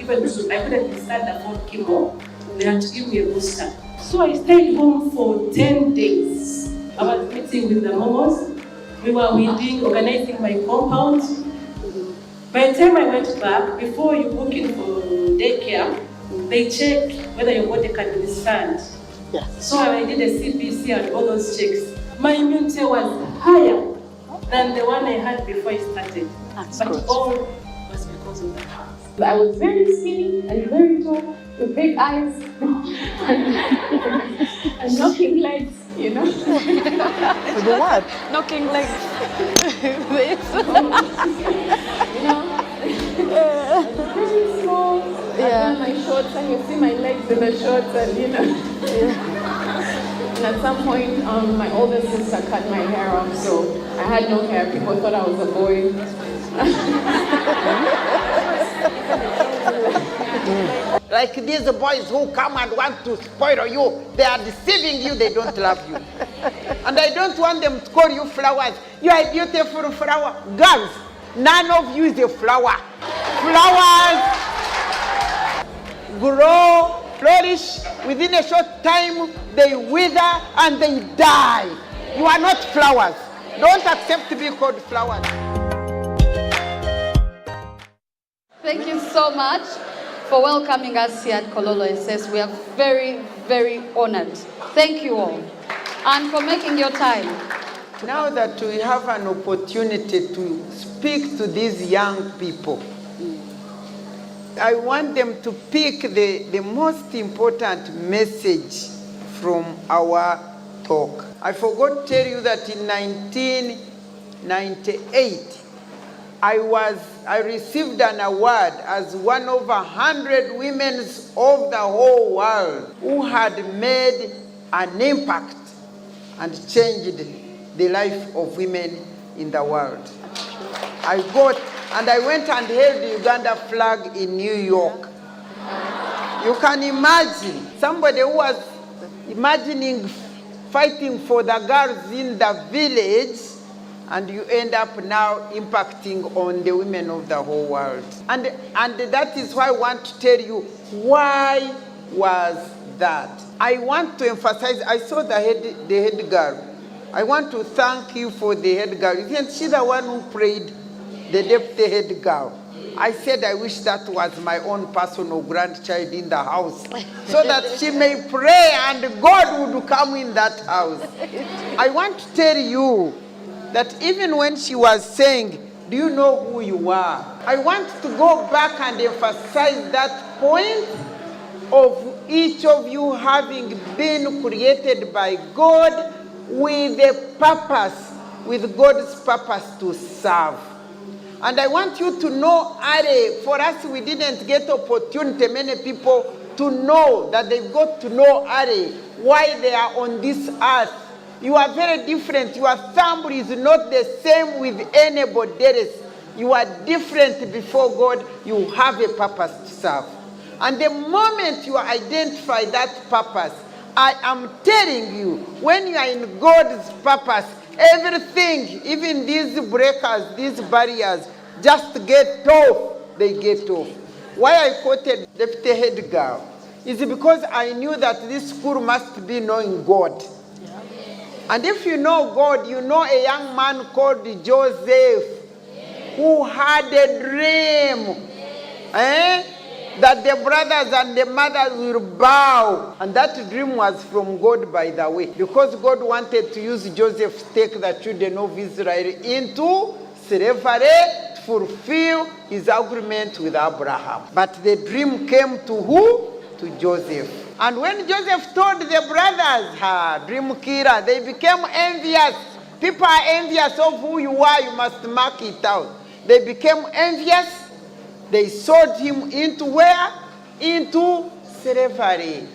couldn't stand the fourth chemo. They had to give me a booster. So I stayed home for 10 days. I was meeting with the momos. We were weeding, organizing my compound. By the time I went back, before you book in for daycare, they check whether your body can withstand. So I did a CBC and all those checks. My immunity was higher than the one I had before I started. But all was because of that. I was very skinny and very tall, with big eyes, and knocking legs, you know. With the what? Knocking legs. You know. Very small. I wear my shorts, and you see my legs in the shorts, and you know. And at some point, my older sister cut my hair off, so I had no hair. People thought I was a boy. Like these boys who come and want to spoil you, they are deceiving you, they don't love you. And I don't want them to call you flowers. You are a beautiful flower. Girls, none of you is a flower. Flowers grow, flourish, within a short time, they wither and they die. You are not flowers. Don't accept to be called flowers. Thank you so much for welcoming us here at Kololo SS. We are very honored. Thank you all. And for making your time. Now that we have an opportunity to speak to these young people, I want them to pick the most important message from our talk. I forgot to tell you that in 1998, I received an award as one of 100 women of the whole world who had made an impact and changed the life of women in the world. I went and held the Uganda flag in New York. You can imagine somebody who was imagining fighting for the girls in the village, and you end up now impacting on the women of the whole world. And that is why I want to tell you, why was that? I want to emphasize, I saw the head girl. I want to thank you for the head girl. Isn't she the one who prayed, the deputy head girl? I said I wish that was my own personal grandchild in the house, so that she may pray and God would come in that house. I want to tell you that even when she was saying, do you know who you are? I want to go back and emphasize that point of each of you having been created by God with a purpose, with God's purpose to serve. And I want you to know, for us, we didn't get opportunity, many people, to know that they've got to know why they are on this earth. You are very different. Your thumb is not the same with anybody else. You are different before God. You have a purpose to serve. And the moment you identify that purpose, I am telling you, when you are in God's purpose, everything, even these breakers, these barriers, just get off. They get off. Why I quoted Deputy Head Girl is because I knew that this school must be knowing God. Yeah. And if you know God, you know a young man called Joseph who had a dream. That the brothers and the mothers will bow. And that dream was from God, by the way, because God wanted to use Joseph to take the children of Israel into slavery to fulfill his agreement with Abraham. But the dream came to who? To Joseph. And when Joseph told the brothers, dream killer, they became envious. People are envious of who you are. You must mark it out. They became envious. They sold him into where? Into slavery.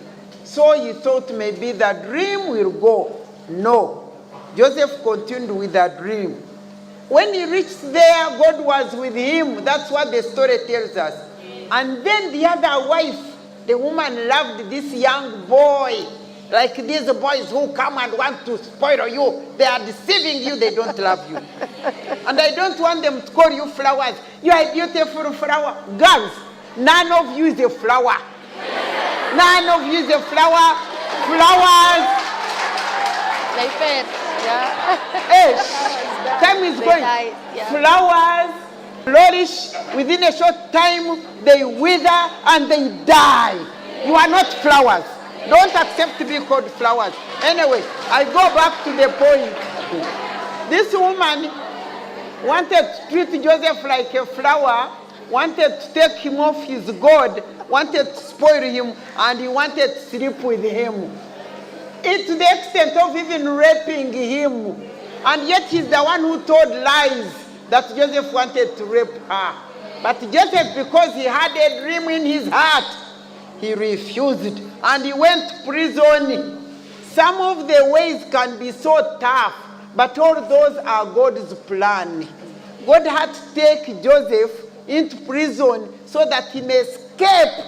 So he thought maybe the dream will go. No. Joseph continued with the dream. When he reached there, God was with him. That's what the story tells us. And then the other wife, the woman loved this young boy. Like these boys who come and want to spoil you. They are deceiving you, they don't love you. And I don't want them to call you flowers. You are a beautiful flower. Girls, none of you is a flower. None of you is a flower. Flowers. They fade. Yeah. Hey, time is going. Yeah. Flowers flourish. Within a short time, they wither and they die. You are not flowers. Don't accept to be called flowers. Anyway, I go back to the point. This woman wanted to treat Joseph like a flower, wanted to take him off his God, wanted to spoil him, and he wanted to sleep with him. It's to the extent of even raping him. And yet he's the one who told lies that Joseph wanted to rape her. But Joseph, because he had a dream in his heart, he refused and he went to prison. Some of the ways can be so tough, but all those are God's plan. God had to take Joseph into prison so that he may escape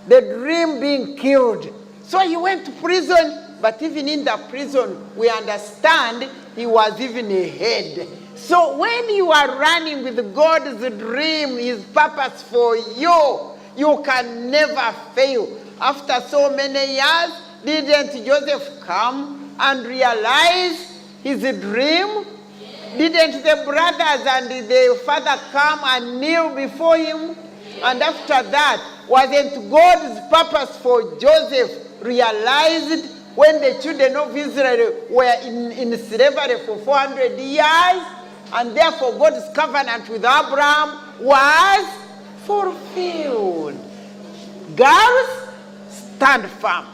the dream being killed. So he went to prison, but even in the prison, we understand he was even a head. So when you are running with God's dream, his purpose for you, you can never fail. After so many years, didn't Joseph come and realize his dream? Didn't the brothers and the father come and kneel before him? And after that, wasn't God's purpose for Joseph realized when the children of Israel were in slavery for 400 years? And therefore God's covenant with Abraham was fulfilled. Girls, stand firm.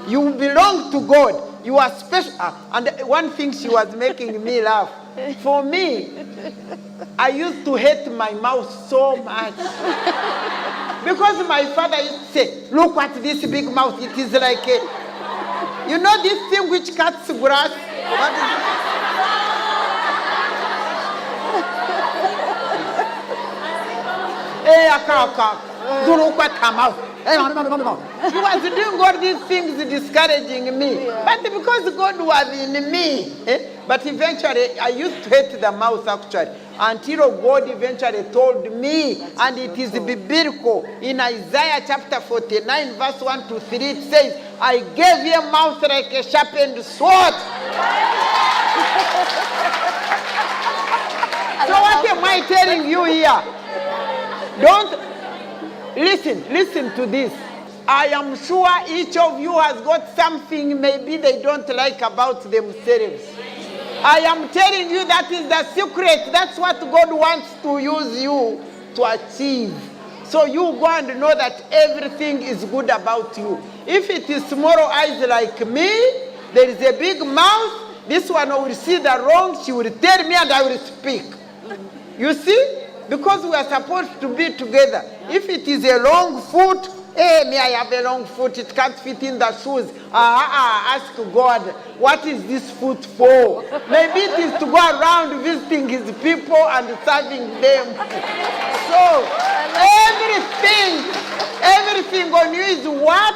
You belong to God. You are special. And one thing she was making me laugh. For me, I used to hate my mouth so much. Because my father used to say, look at this big mouth. It is like a, you know this thing which cuts grass? What is it? Look at her mouth. He was doing all these things discouraging me. But because God was in me. But eventually, I used to hate the mouth actually. Until God eventually told me, and it is biblical. In Isaiah chapter 49, verse 1 to 3, it says, I gave you a mouth like a sharpened sword. So what am I telling you here? Don't listen to this. I am sure each of you has got something maybe they don't like about themselves. I am telling you that is the secret. That's what God wants to use you to achieve. So you go and know that everything is good about you. If it is small eyes like me, there is a big mouth. This one will see the wrong. She will tell me and I will speak. You see? Because we are supposed to be together. If it is a long foot, me, I have a long foot, it can't fit in the shoes. Ask God, what is this foot for? Maybe it is to go around visiting his people and serving them. So, everything on you is what?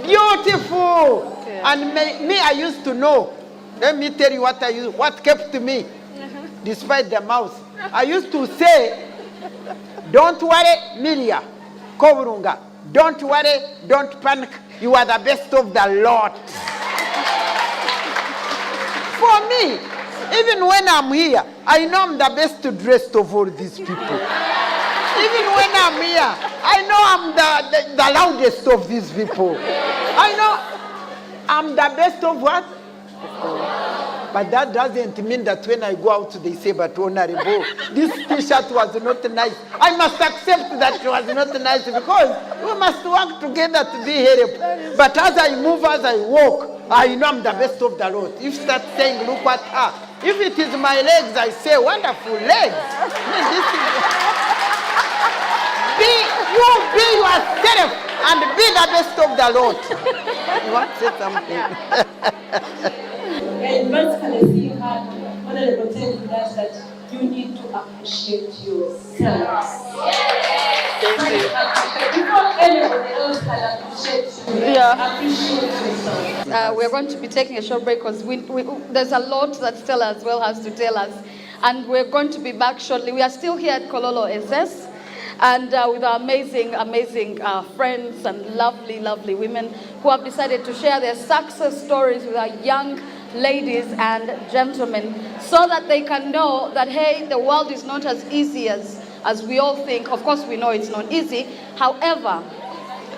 Beautiful. And me, I used to know. Let me tell you what kept me, despite the mouth. I used to say, don't worry, Milia, Koburunga. Don't worry, don't panic. You are the best of the lot. For me, even when I'm here, I know I'm the best dressed of all these people. Even when I'm here, I know I'm the loudest of these people. I know I'm the best of what? But that doesn't mean that when I go out, they say, but honorable, this t-shirt was not nice. I must accept that it was not nice because we must work together to be helpful. But as I move, as I walk, I know I'm the best of the lot. If you start saying, look at her. If it is my legs, I say, wonderful legs. I mean, this is... Be yourself. And biggest of the lot. You want to say something? And basically, you had Honorable Ten with us that you need to appreciate yourselves. Thank you. Before anybody else can appreciate you, appreciate yourself. We're going to be taking a short break because there's a lot that Stella as well has to tell us. And we're going to be back shortly. We are still here at Kololo SS. And with our amazing friends and lovely, lovely women who have decided to share their success stories with our young ladies and gentlemen so that they can know that, hey, the world is not as easy as we all think. Of course, we know it's not easy. However,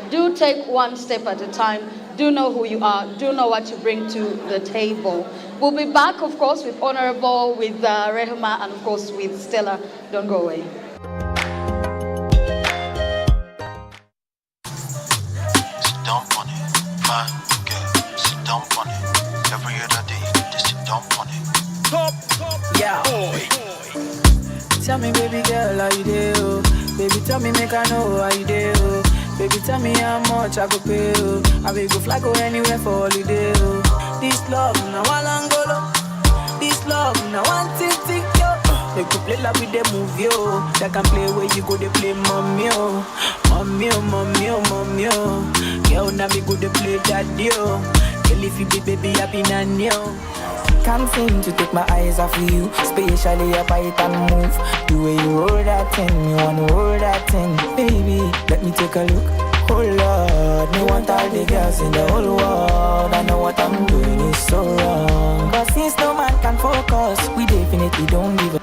do take one step at a time. Do know who you are. Do know what you bring to the table. We'll be back, of course, with Honorable, with Rehema, and, of course, with Stella. Don't go away. Tell me, baby girl, how you do? Baby, tell me, make I know how you do. Baby, tell me how much I could pay. I will go fly, go anywhere for holiday. This love, now I Angolo. This love, now I tick yo. They could play like with the movie, yo. They can play where you go, they play mommy, oh. Mommy, oh, mommy, oh, mommy, oh. Girl, now me go, they play daddy, oh. Girl, if you be baby, happy nanny, oh. Can't seem to take my eyes off of you, especially up I and move. The way you roll that thing, you wanna roll that thing. Baby, let me take a look. Oh Lord, me want all the girls in the whole world. I know what I'm doing is so wrong, but since no man can focus, we definitely don't give a.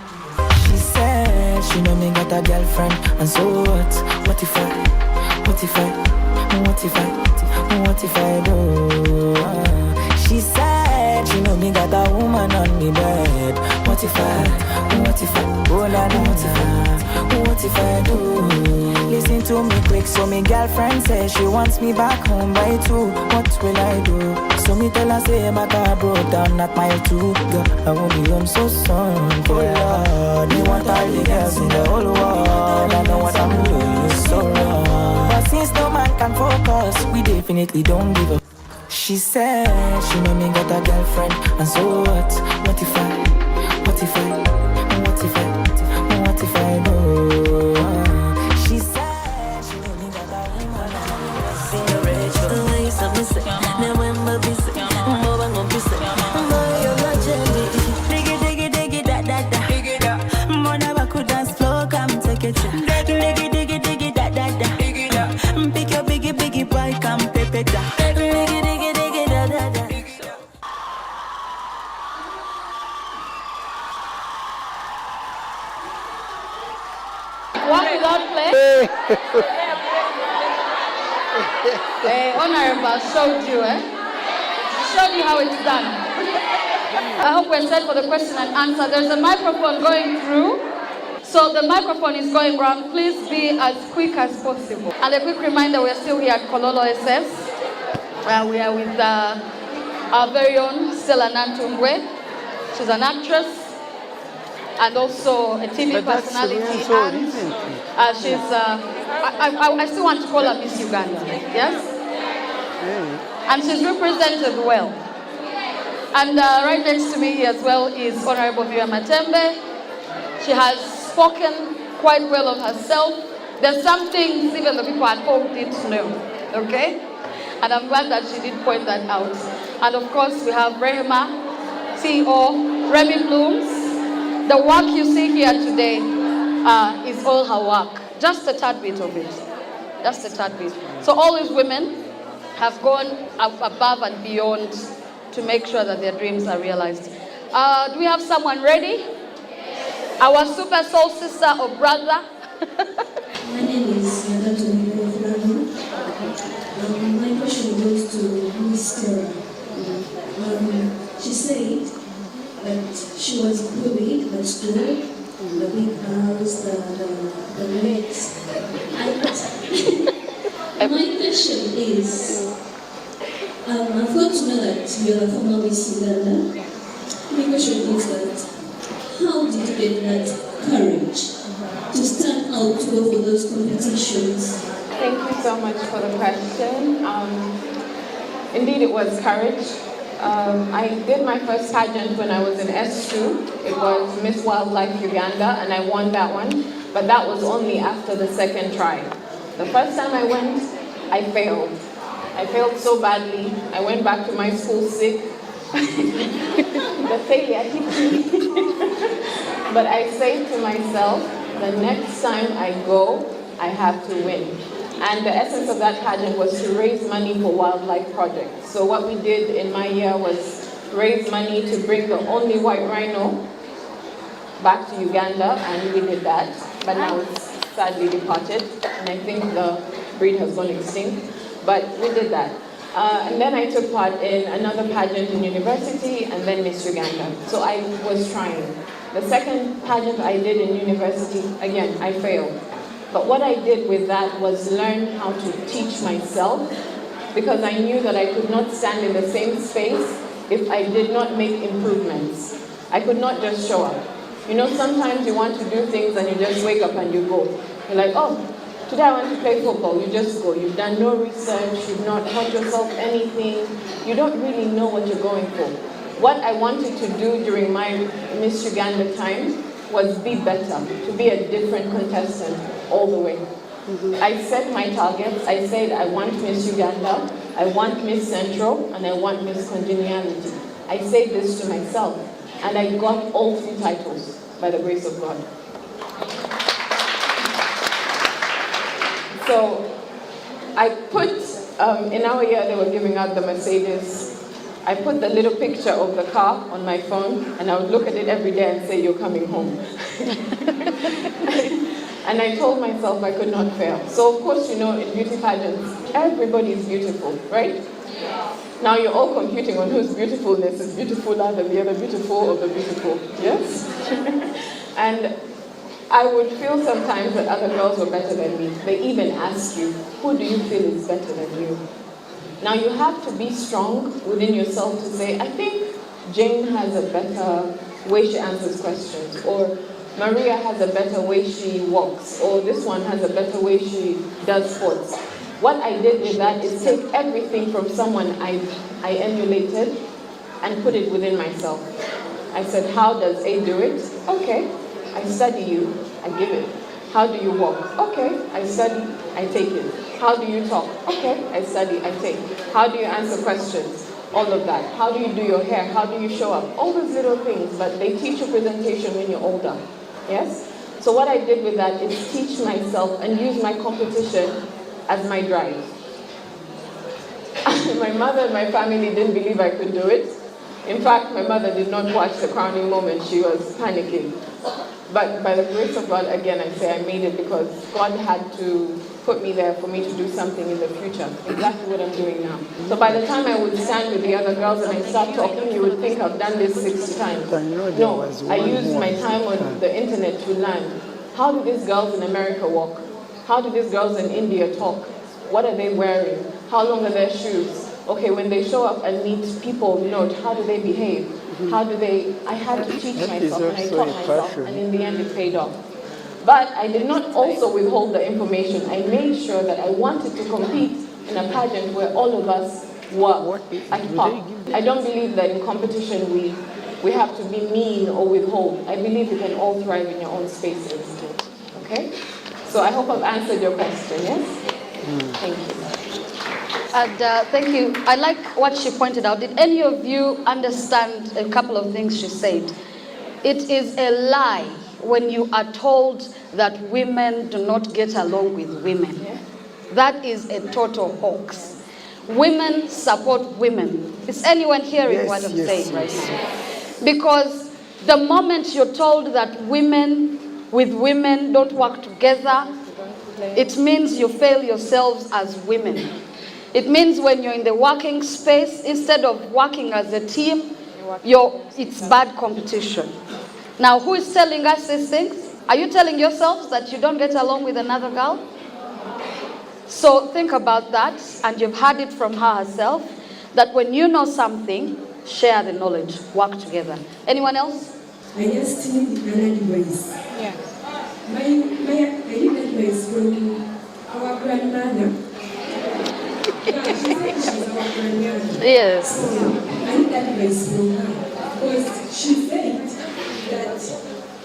She said she know me got a girlfriend, and so what? What if I do? She said she know me got a woman on me bed. What if I, oh la la, what if I do? Listen to me quick, so me girlfriend says she wants me back home by 2. What will I do? So me tell her say my car broke down at mile 2. Girl, I won't be home so soon. Oh Lord, me want all the girls in the whole world. I know what I'm doing is so wrong, but since no man can focus, we definitely don't give up. She said she know me got a girlfriend, and so what? What if I do? She said she know me got a woman. Pick your biggie boy, come pepe da. Walk without play? Honorable showed you, showed you how it's done. I hope we're set for the question and answer. There's a microphone going through. So the microphone is going around. Please be as quick as possible. And a quick reminder, we're still here at Kololo SS. We are with our very own Stella Nantumbwe. She's an actress and also a TV personality. And she's, I still want to call her Miss Uganda, yes? And she's represented well. And right next to me as well is Honorable Miriam Matembe. She has spoken quite well of herself. There's some things even the people at home didn't know, okay? And I'm glad that she did point that out. And of course, we have Rehema, CEO, Remy Blooms. The work you see here today is all her work. Just a tad bit of it. Just a tad bit. So all these women have gone above and beyond to make sure that their dreams are realized. Do we have someone ready? Our super soul sister or brother? My name is Yadatu Flanu. My question goes to Miss Stella. She said that she was bullied at school, the big house, the legs. And my question is, I've got to know that you're a former Miss Uganda. My question is that, how did you get that courage to stand out for those competitions? Thank you so much for the question. Indeed, it was courage. I did my first pageant when I was in S2. It was Miss Wildlife Uganda, and I won that one. But that was only after the second try. The first time I went, I failed. I failed so badly. I went back to my school sick. The failure hit me. But I say to myself, the next time I go, I have to win. And the essence of that pageant was to raise money for wildlife projects. So what we did in my year was raise money to bring the only white rhino back to Uganda, and we did that. But now it's sadly departed, and I think the breed has gone extinct. But we did that. And then I took part in another pageant in university, and then Miss Uganda. So I was trying. The second pageant I did in university, again, I failed. But what I did with that was learn how to teach myself, because I knew that I could not stand in the same space if I did not make improvements. I could not just show up. You know, sometimes you want to do things and you just wake up and you go. You're like, oh, today I want to play football. You just go. You've done no research. You've not taught yourself anything. You don't really know what you're going for. What I wanted to do during my Miss Uganda time was be better, to be a different contestant all the way. I set my targets. I said I want Miss Uganda, I want Miss Central, and I want Miss Congeniality. I said this to myself, and I got all 3 titles by the grace of God. So I put, in our year they were giving out the Mercedes. I put the little picture of the car on my phone, and I would look at it every day and say, you're coming home. And I told myself I could not fail. So of course, you know, in beauty pageants, everybody is beautiful, right? Now you're all competing on whose beautifulness is beautifuler than the other beautiful of the beautiful, yes? And I would feel sometimes that other girls were better than me. They even ask you, who do you feel is better than you? Now you have to be strong within yourself to say, I think Jane has a better way she answers questions, or Maria has a better way she walks, or this one has a better way she does sports. What I did with that is take everything from someone I emulated and put it within myself. I said, how does A do it? Okay, I study you, I give it. How do you walk? Okay, I study, I take it. How do you talk? Okay, I study, I take. How do you answer questions? All of that. How do you do your hair? How do you show up? All those little things, but they teach you presentation when you're older. Yes? So what I did with that is teach myself and use my competition as my drive. My mother and my family didn't believe I could do it. In fact, my mother did not watch the crowning moment. She was panicking. But by the grace of God, again, I say I made it because God had to put me there for me to do something in the future. Exactly what I'm doing now. So by the time I would stand with the other girls and I start talking, you would think I've done this 60 times. No, I used my time on the internet to learn. How do these girls in America walk? How do these girls in India talk? What are they wearing? How long are their shoes? Okay, when they show up and meet people, note, how do they behave? How do they, I had to teach myself and I taught myself, and in the end it paid off. But I did not also withhold the information. I made sure that I wanted to compete in a pageant where all of us were at par. I don't believe that in competition we have to be mean or withhold. I believe you can all thrive in your own spaces. Okay? So I hope I've answered your question, yes? Thank you. And thank you. I like what she pointed out. Did any of you understand a couple of things she said? It is a lie when you are told that women do not get along with women. That is a total hoax. Women support women. Is anyone hearing what I'm saying right now? Because the moment you're told that women with women don't work together, it means you fail yourselves as women. It means when you're in the working space, instead of working as a team, it's bad competition. Now, who is telling us these things? Are you telling yourselves that you don't get along with another girl? So think about that, and you've heard it from her herself, that when you know something, share the knowledge, work together. Anyone else? I just need the advice. Yeah. My advice from our grandmother. Yeah, she said she's our grandmother. Yes. So I need advice from her because she said that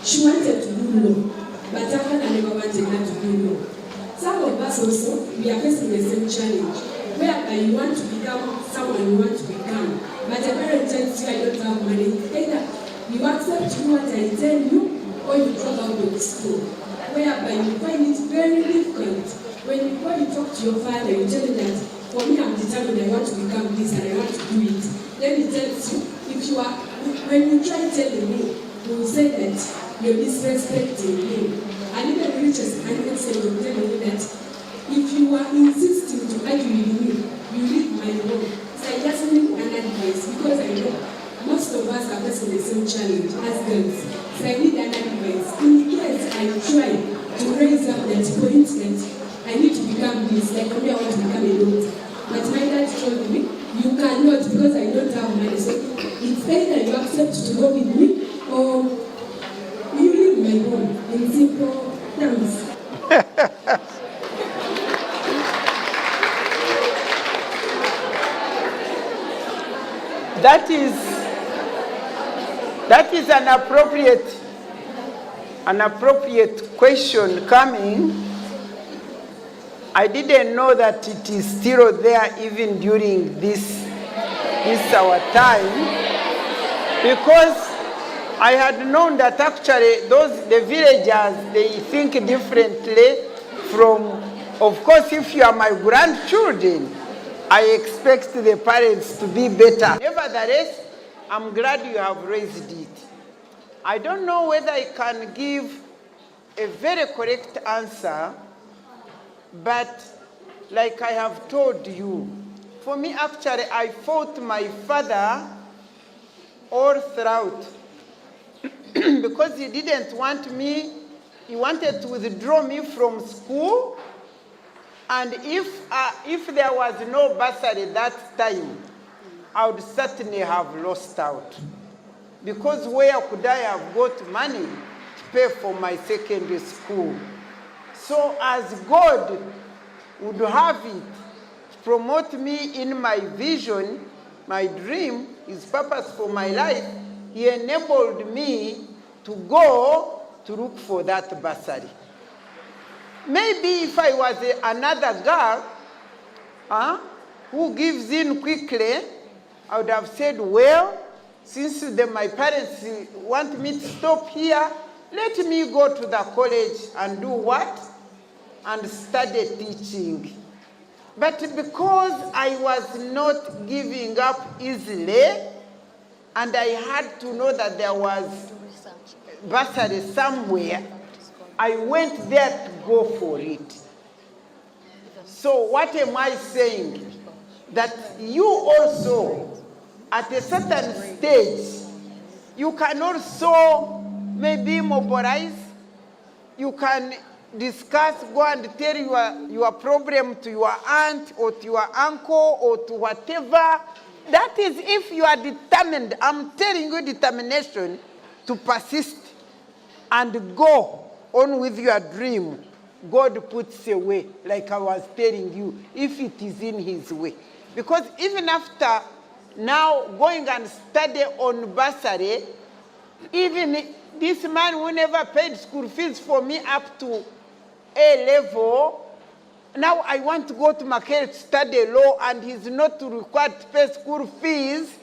she wanted to do law, but Africa never wanted her to do law. Some of us also, we are facing the same challenge, whereby you want to become someone you want to become, but a parent tells you I don't have money. Either you accept what I tell you, or you drop out of school, whereby you find it very difficult. When you talk to your father, you tell him that, for me, I'm determined I want to become this and I want to do it. Then he tells you, when you try telling me, he will say that you're disrespecting him. And even the richest candidate said, will tell me that if you are insisting to argue with me, you leave my home. So I just need an advice because I know most of us are facing the same challenge as girls. So I need an advice. In case I try to raise up that point that I need to become this, like maybe I want to become a doctor. But my dad told me, you cannot because I don't have money. So it's either you accept to go with me or you leave my home in simple terms. That is an appropriate question coming. I didn't know that it is still there even during this our time, because I had known that actually the villagers, they think differently from, of course, if you are my grandchildren, I expect the parents to be better. Nevertheless, I'm glad you have raised it. I don't know whether I can give a very correct answer, but like I have told you, for me actually I fought my father all throughout because he didn't want me, he wanted to withdraw me from school, and if there was no bursary that time, I would certainly have lost out. Because where could I have got money to pay for my secondary school? So as God would have it, to promote me in my vision, my dream, his purpose for my life, he enabled me to go to look for that bursary. Maybe if I was another girl who gives in quickly, I would have said, well, since my parents want me to stop here, let me go to the college and do what? And study teaching. But because I was not giving up easily, and I had to know that there was bursary somewhere, I went there to go for it. So what am I saying? That you also, at a certain stage, you can also maybe mobilize, you can discuss, go and tell your problem to your aunt or to your uncle or to whatever. That is if you are determined. I'm telling you, determination to persist and go on with your dream. God puts a way, like I was telling you, if it is in his way. Because even after now going and study on bursary, even this man who never paid school fees for me up to A level, now I want to go to Makerere to study law and he's not required to pay school fees,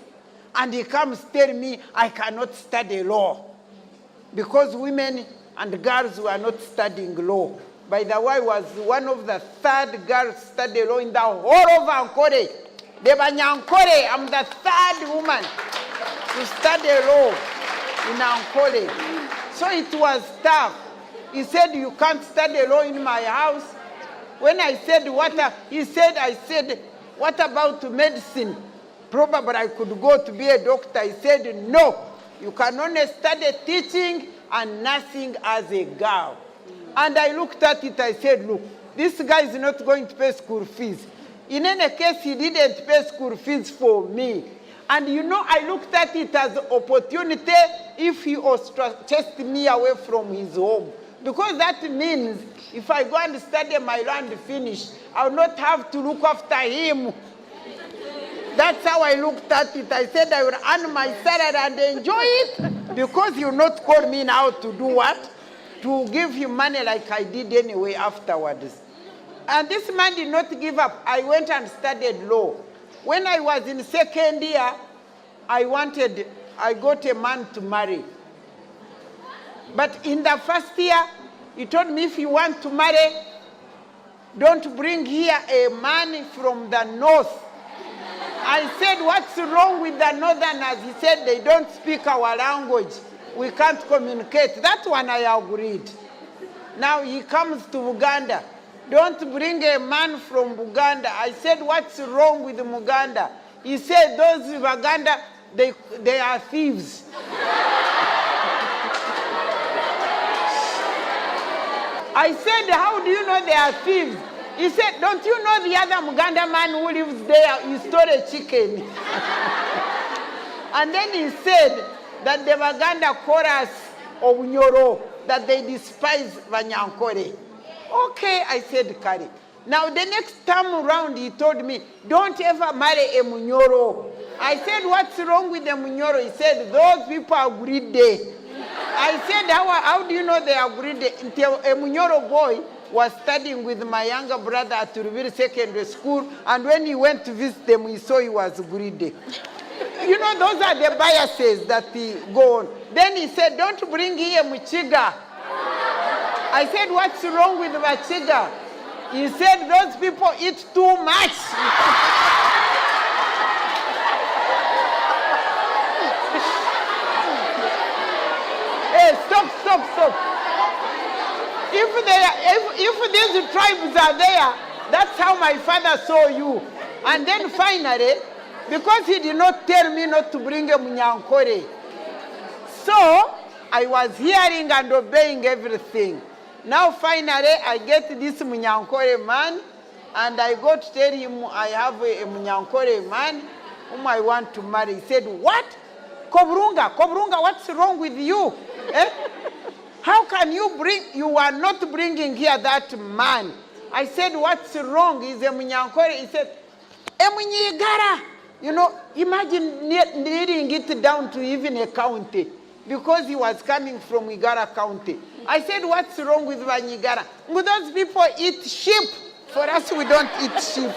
and he comes tell me I cannot study law because women and girls were not studying law. By the way, I was one of the third girls to study law in the whole of Ankole. Debanyankole, I'm the third woman to study law in Ankole. So it was tough. He said, you can't study law in my house. When I said, I said, what about medicine? Probably I could go to be a doctor. He said, no, you can only study teaching and nursing as a girl. And I looked at it, I said, look, this guy is not going to pay school fees. In any case, he didn't pay school fees for me. And you know, I looked at it as an opportunity if he ostracized me away from his home. Because that means if I go and study my land finish, I will not have to look after him. That's how I looked at it. I said I will earn my salary and enjoy it, because you not call me now to do what? To give him money like I did anyway afterwards. And this man did not give up. I went and studied law. When I was in second year, I got a man to marry. But in the first year, he told me, if you want to marry, don't bring here a man from the north. I said, what's wrong with the northerners? He said, they don't speak our language. We can't communicate. That one I agreed. Now he comes to Uganda. Don't bring a man from Uganda. I said, what's wrong with Uganda? He said, those in Uganda, they are thieves. I said, how do you know they are thieves? He said, don't you know the other Muganda man who lives there? He stole a chicken. And then he said that the Baganda chorus of Nyoro, that they despise Vanyankore. Okay, I said, Kari. Now the next time around, he told me, don't ever marry a Munyoro. I said, what's wrong with the Munyoro? He said, those people are greedy. I said, how do you know they are greedy? Until a Munyoro boy was studying with my younger brother at Ruviri Secondary School, and when he went to visit them, he saw he was greedy. You know, those are the biases that go on. Then he said, don't bring here Muchiga. I said, what's wrong with Machiga? He said, those people eat too much. Hey, stop. If these tribes are there, that's how my father saw you. And then finally, because he did not tell me not to bring a Munyankore, so I was hearing and obeying everything. Now finally, I get this Munyankore man, and I go to tell him I have a Munyankore man whom I want to marry. He said, what? Kobrunga, what's wrong with you? How can you are not bringing here that man? I said, what's wrong? He's a Munyankore. He said, Emunyigara. You know, imagine needing it down to even a county, because he was coming from Igara County. I said, what's wrong with Vanyigara? Those people eat sheep. For us, we don't eat sheep.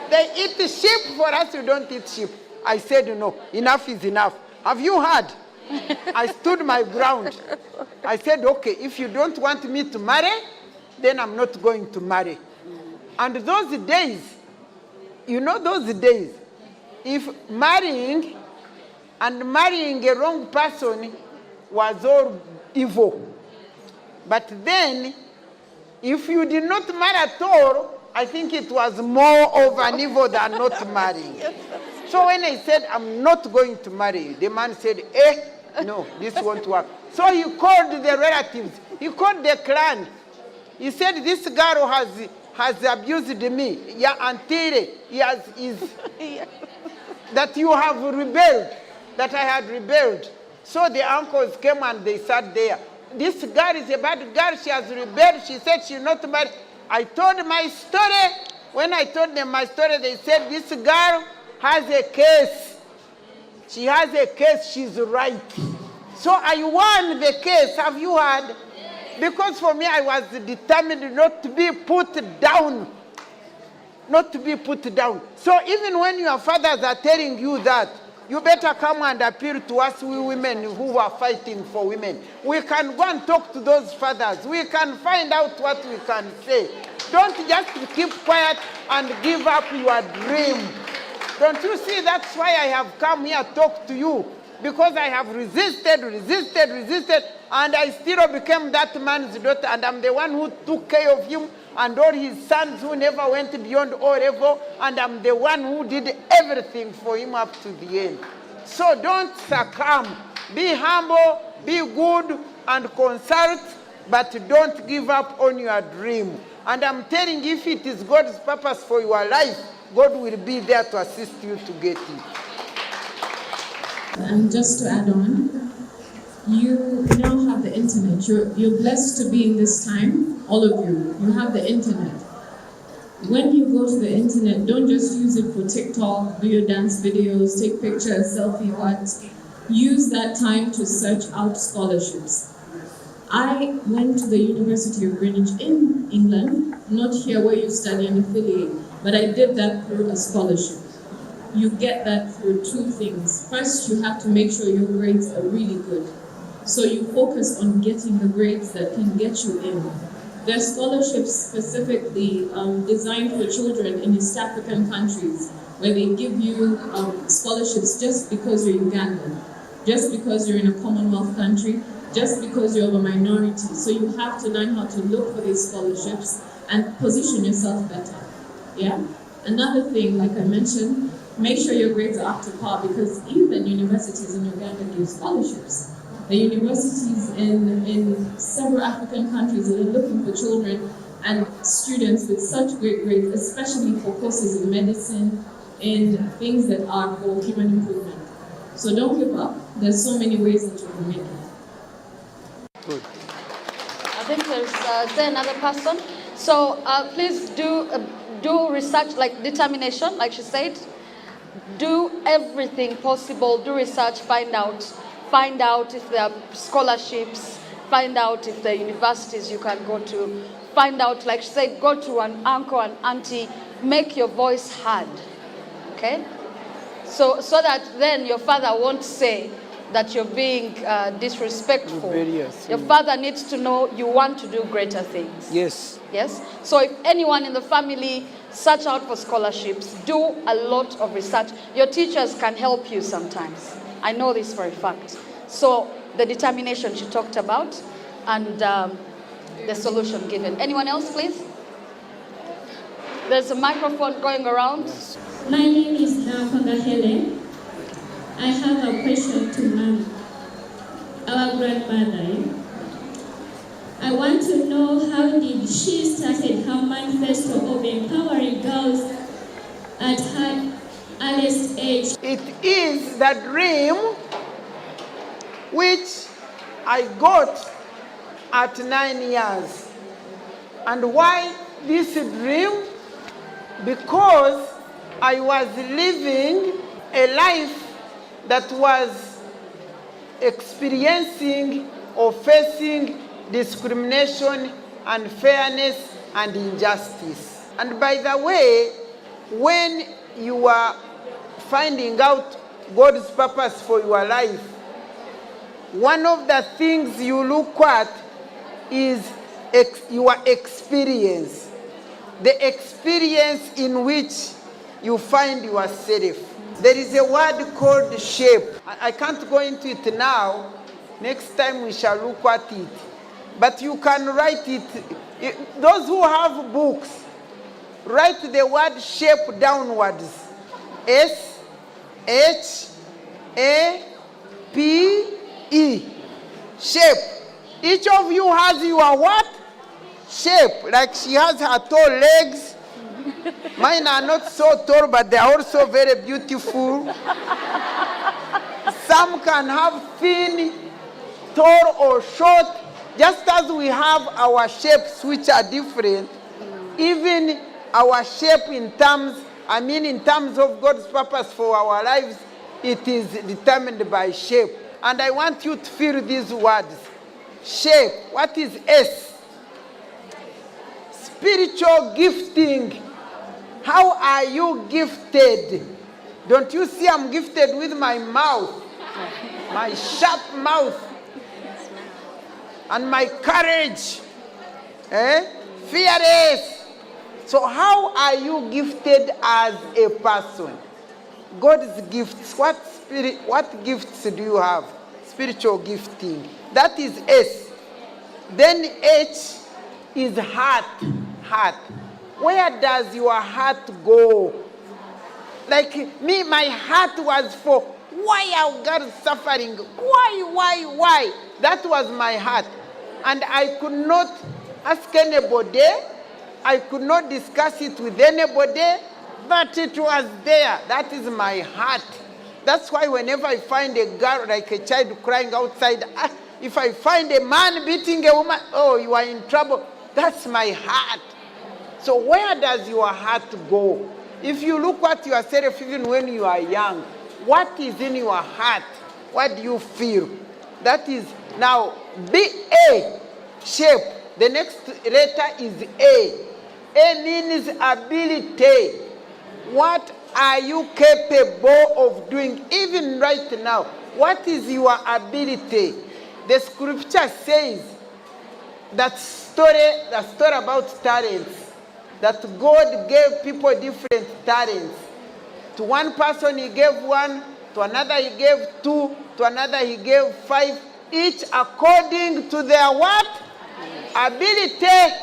They eat sheep. For us, we don't eat sheep. I said, no, enough is enough. Have you heard? I stood my ground. I said, okay, if you don't want me to marry, then I'm not going to marry. And those days, you know those days, if marrying a wrong person was all evil. But then, if you did not marry at all, I think it was more of an evil than not marrying. So when I said, I'm not going to marry you, the man said, no, this won't work. So he called the relatives. He called the clan. He said, this girl has abused me. Yeah, until that you have rebelled, that I had rebelled. So the uncles came and they sat there. This girl is a bad girl. She has rebelled. She said she's not married. I told my story. When I told them my story, they said, this girl has a case. She has a case. She's right. So I won the case. Have you heard? Because for me, I was determined not to be put down. Not to be put down. So even when your fathers are telling you that, you better come and appeal to us, we women who are fighting for women. We can go and talk to those fathers. We can find out what we can say. Don't just keep quiet and give up your dream. Don't you see? That's why I have come here to talk to you. Because I have resisted, and I still became that man's daughter, and I'm the one who took care of him and all his sons who never went beyond O level, and I'm the one who did everything for him up to the end. So don't succumb. Be humble, be good, and consult, but don't give up on your dream. And I'm telling you, if it is God's purpose for your life, God will be there to assist you to get it. And just to add on, You now have the internet. You're blessed to be in this time, all of you. You have the internet. When you go to the internet, don't just use it for TikTok, do your dance videos, take pictures, selfie, what. Use that time to search out scholarships. I went to the University of Greenwich in England, not here where you study and affiliate, but I did that through a scholarship. You get that through two things. First, you have to make sure your grades are really good. So you focus on getting the grades that can get you in. There are scholarships specifically designed for children in East African countries, where they give you scholarships just because you're Ugandan, just because you're in a Commonwealth country, just because you're of a minority. So you have to learn how to look for these scholarships and position yourself better. Yeah. Another thing, like I mentioned, make sure your grades are up to par, because even universities in Uganda give scholarships. The universities in several African countries are looking for children and students with such great grades, especially for courses in medicine, in things that are for human improvement. So don't give up. There's so many ways that you can make it. Good. I think there's there another person. So please do research, like determination, like she said. Do everything possible. Do research. Find out if there are scholarships. Find out if there are universities you can go to. Find out, like she said, go to an uncle and auntie. Make your voice heard. Okay. So that then your father won't say that you're being disrespectful. Your father needs to know you want to do greater things. Yes. Yes? So if anyone in the family, search out for scholarships. Do a lot of research. Your teachers can help you sometimes. I know this for a fact. So the determination she talked about and the solution given. Anyone else, please? There's a microphone going around. My name is Nakonga Helen. I have a question to Mom, our grandmother. I want to know, how did she started her manifesto of empowering girls at her earliest age? It is the dream which I got at 9 years. And why this dream? Because I was living a life that was experiencing or facing discrimination, unfairness, and injustice. And by the way, when you are finding out God's purpose for your life, one of the things you look at is your experience, the experience in which you find yourself. There is a word called shape. I can't go into it now. Next time we shall look at it. But you can write it. Those who have books, write the word shape downwards. S-H-A-P-E. Shape. Each of you has your what? Shape. Like she has her tall legs. Mine are not so tall, but they are also very beautiful. Some can have thin, tall, or short. Just as we have our shapes which are different, even our shape in terms of God's purpose for our lives, it is determined by shape. And I want you to feel these words. Shape. What is S? Spiritual gifting. How are you gifted? Don't you see I'm gifted with my mouth? My sharp mouth. And my courage. Fearless. So how are you gifted as a person? God's gifts. What gifts do you have? Spiritual gifting. That is S. Then H is heart. Heart. Where does your heart go? Like me, my heart was for, why are girls suffering? Why? That was my heart. And I could not ask anybody. I could not discuss it with anybody. But it was there. That is my heart. That's why whenever I find a girl, like a child crying outside, if I find a man beating a woman, oh, you are in trouble. That's my heart. So where does your heart go? If you look at yourself even when you are young, what is in your heart? What do you feel? That is, now, B-A, shape. The next letter is A. A means ability. What are you capable of doing even right now? What is your ability? The scripture says that the story about talents, that God gave people different talents. To one person he gave 1, to another he gave 2, to another he gave 5, each according to their what? Ability.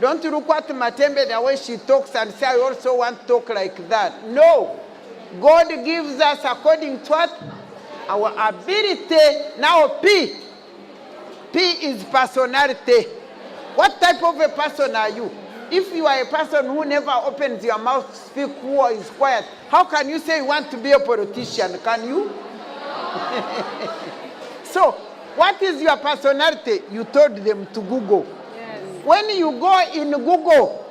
Don't look at Matembe the way she talks and say, I also want to talk like that. No. God gives us according to what? Our ability. Now P. P is personality. What type of a person are you? If you are a person who never opens your mouth to speak, who is quiet, how can you say you want to be a politician? Can you? So, what is your personality? You told them to Google. Yes. When you go in Google,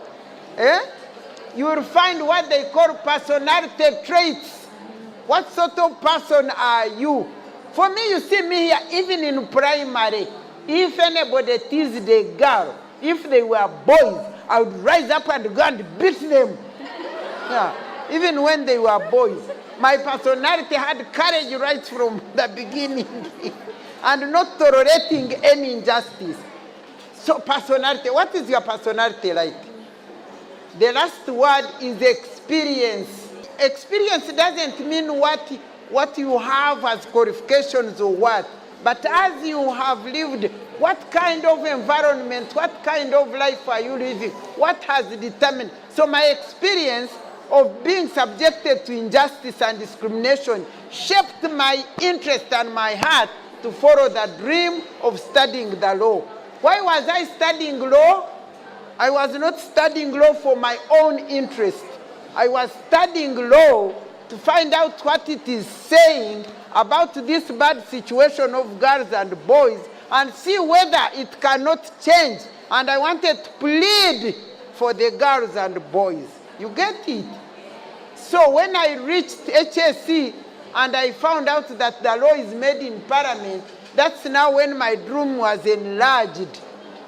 you will find what they call personality traits. What sort of person are you? For me, you see me here, even in primary, if anybody teased a girl, if they were boys, I would rise up and go and beat them. Yeah. Even when they were boys. My personality had courage right from the beginning and not tolerating any injustice. So personality, what is your personality like? The last word is experience. Experience doesn't mean what you have as qualifications or what, but as you have lived, what kind of environment, what kind of life are you living? What has determined? So my experience of being subjected to injustice and discrimination shaped my interest and my heart to follow the dream of studying the law. Why was I studying law? I was not studying law for my own interest. I was studying law to find out what it is saying about this bad situation of girls and boys and see whether it cannot change. And I wanted to plead for the girls and boys. You get it? So when I reached HSC and I found out that the law is made in Parliament, that's now when my dream was enlarged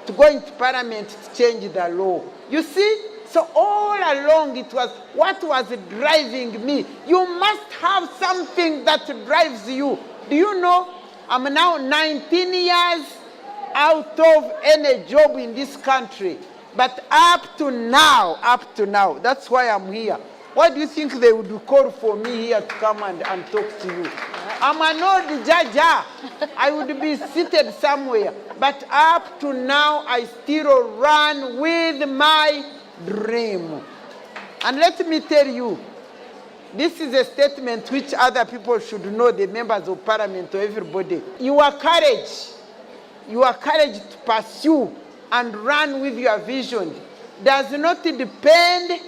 to go into Parliament to change the law. You see? So all along it was what was driving me. You must have something that drives you. Do you know, I'm now 19 years out of any job in this country. But up to now, that's why I'm here. Why do you think they would call for me here to come and talk to you? I'm an old judge. I would be seated somewhere. But up to now, I still run with my dream. And let me tell you, this is a statement which other people should know, the members of Parliament or everybody. Your courage to pursue and run with your vision does not depend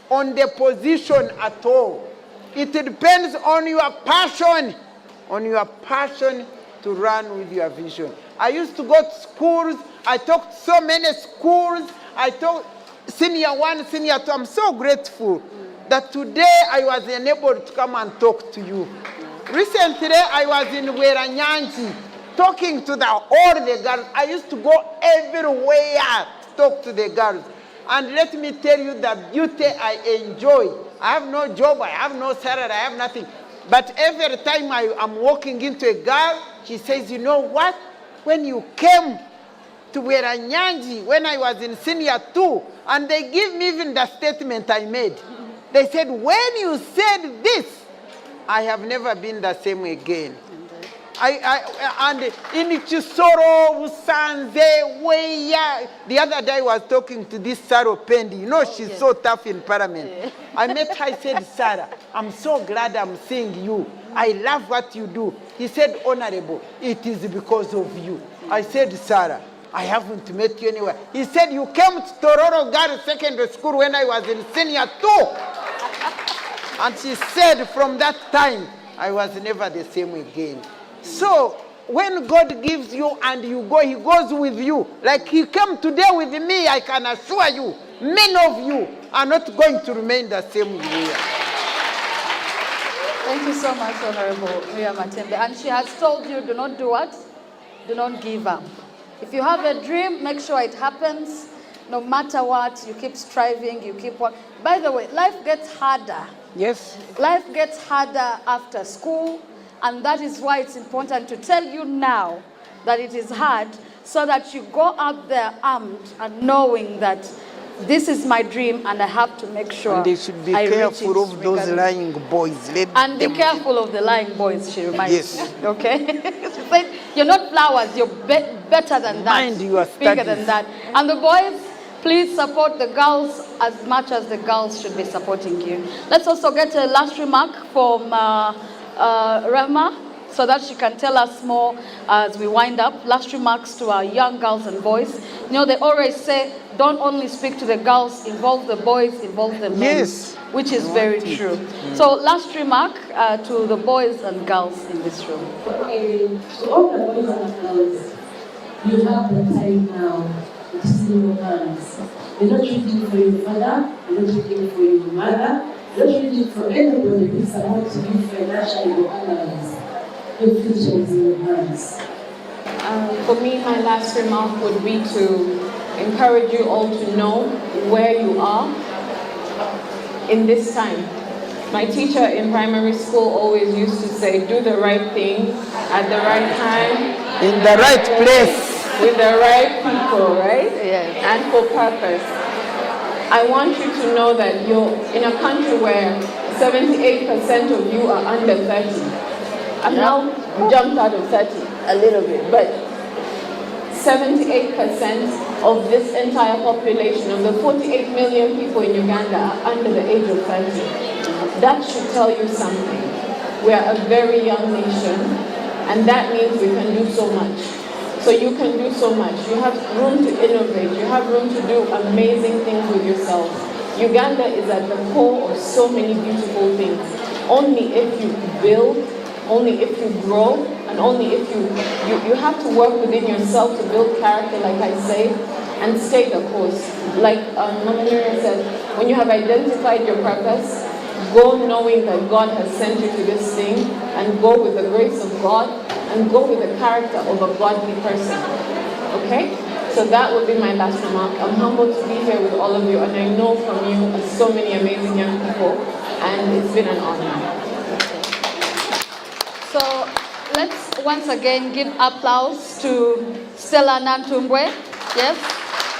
on the position at all. It depends on your passion to run with your vision. I used to go to schools. I taught so many schools. I taught senior 1, senior 2. I'm so grateful that today I was enabled to come and talk to you. Recently, I was in Weranyanji talking to all the girls. I used to go everywhere to talk to the girls. And let me tell you the beauty I enjoy. I have no job, I have no salary, I have nothing. But every time I'm walking into a girl, she says, you know what? When you came to Weranyanji, when I was in senior 2, and they give me even the statement I made. They said, when you said this, I have never been the same again. And in Chisoro, Usanze, Weya. The other day I was talking to this Sarah Pendi. You know, she's so tough in Parliament. I met her, I said, Sarah, I'm so glad I'm seeing you. I love what you do. He said, Honorable, it is because of you. I said, Sarah, I haven't met you anywhere. He said, you came to Tororo Girls Secondary School when I was in senior 2. And she said from that time, I was never the same again. So when God gives you and you go, he goes with you. Like he came today with me, I can assure you, many of you are not going to remain the same way. Thank you so much, Honorable Miriam Matembe. And she has told you, do not do what? Do not give up. If you have a dream, make sure it happens. No matter what, you keep striving, you keep working. By the way, life gets harder. Yes. Life gets harder after school, and that is why it's important to tell you now that it is hard, so that you go out there armed and knowing that this is my dream and I have to make sure and they should be careful of those lying boys. And be careful of the lying boys, she reminds Yes. me. Okay? She said, you're not flowers, you're better than that. Mind your bigger studies. than that. And the boys, please support the girls as much as the girls should be supporting you. Let's also get a last remark from Rahma, so that she can tell us more as we wind up. Last remarks to our young girls and boys. You know, they always say, don't only speak to the girls, involve the boys, involve the men. Yes. Which is very true. So last remark to the boys and girls in this room. To all the boys and girls, you have the time now. It is in your hands. You're not reading for your father, you're not reading for your mother, you're not reading for anybody who's about to be financially organized. Your future is in your hands. For me, my last remark would be to encourage you all to know where you are in this time. My teacher in primary school always used to say, do the right thing at the right time. In the right place. With the right people, right? Yes. And for purpose. I want you to know that you're in a country where 78% of you are under 30. I've now jumped out of 30 a little bit, but 78% of this entire population, of the 48 million people in Uganda, are under the age of 30. That should tell you something. We are a very young nation, and that means we can do so much. So you can do so much. You have room to innovate. You have room to do amazing things with yourself. Uganda is at the core of so many beautiful things. Only if you build, only if you grow, and only if you have to work within yourself to build character, like I say, and stay the course. Like Mama Miriam said, when you have identified your purpose, go knowing that God has sent you to this thing, and go with the grace of God, and go with the character of a godly person. Okay? So that would be my last remark. I'm humbled to be here with all of you, and I know from you are so many amazing young people, and it's been an honor. So let's once again give applause to Stella Nantumbwe, yes,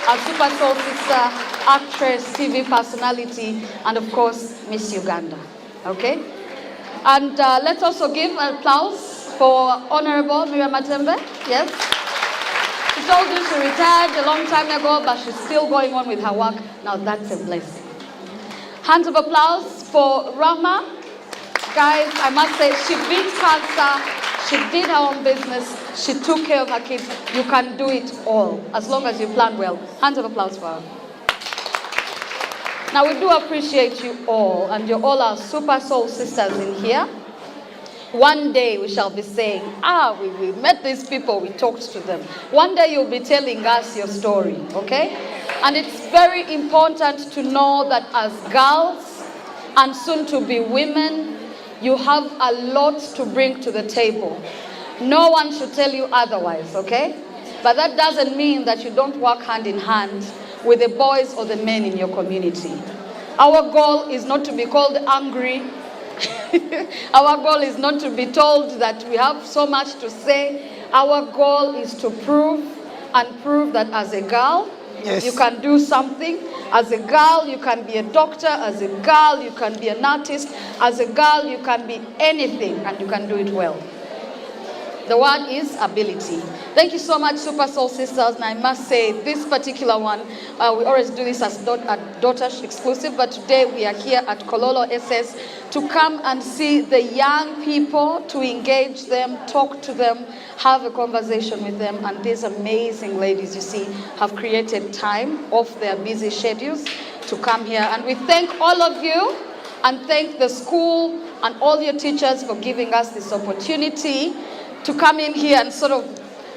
our Super Soul Sister, actress, TV personality, and of course, Miss Uganda, okay? And let's also give applause for Honorable Miriam Matembe, yes? She told you she retired a long time ago, but she's still going on with her work. Now that's a blessing. Hands of applause for Rahma. Guys, I must say, she beat cancer, she did her own business, she took care of her kids. You can do it all, as long as you plan well. Hands of applause for her. Now, we do appreciate you all, and you're all our Super Soul sisters in here. One day we shall be saying, we met these people, we talked to them. One day you'll be telling us your story, okay? And it's very important to know that as girls, and soon to be women, you have a lot to bring to the table. No one should tell you otherwise, okay? But that doesn't mean that you don't work hand in hand with the boys or the men in your community. Our goal is not to be called angry. Our goal is not to be told that we have so much to say. Our goal is to prove that as a girl, yes, you can do something. As a girl, you can be a doctor. As a girl, you can be an artist. As a girl, you can be anything, and you can do it well. The word is ability. Thank you so much, Super Soul Sisters. And I must say, this particular one, we always do this as daughter exclusive, but today we are here at Kololo SS to come and see the young people, to engage them, talk to them, have a conversation with them. And these amazing ladies, you see, have created time off their busy schedules to come here. And we thank all of you and thank the school and all your teachers for giving us this opportunity to come in here and sort of,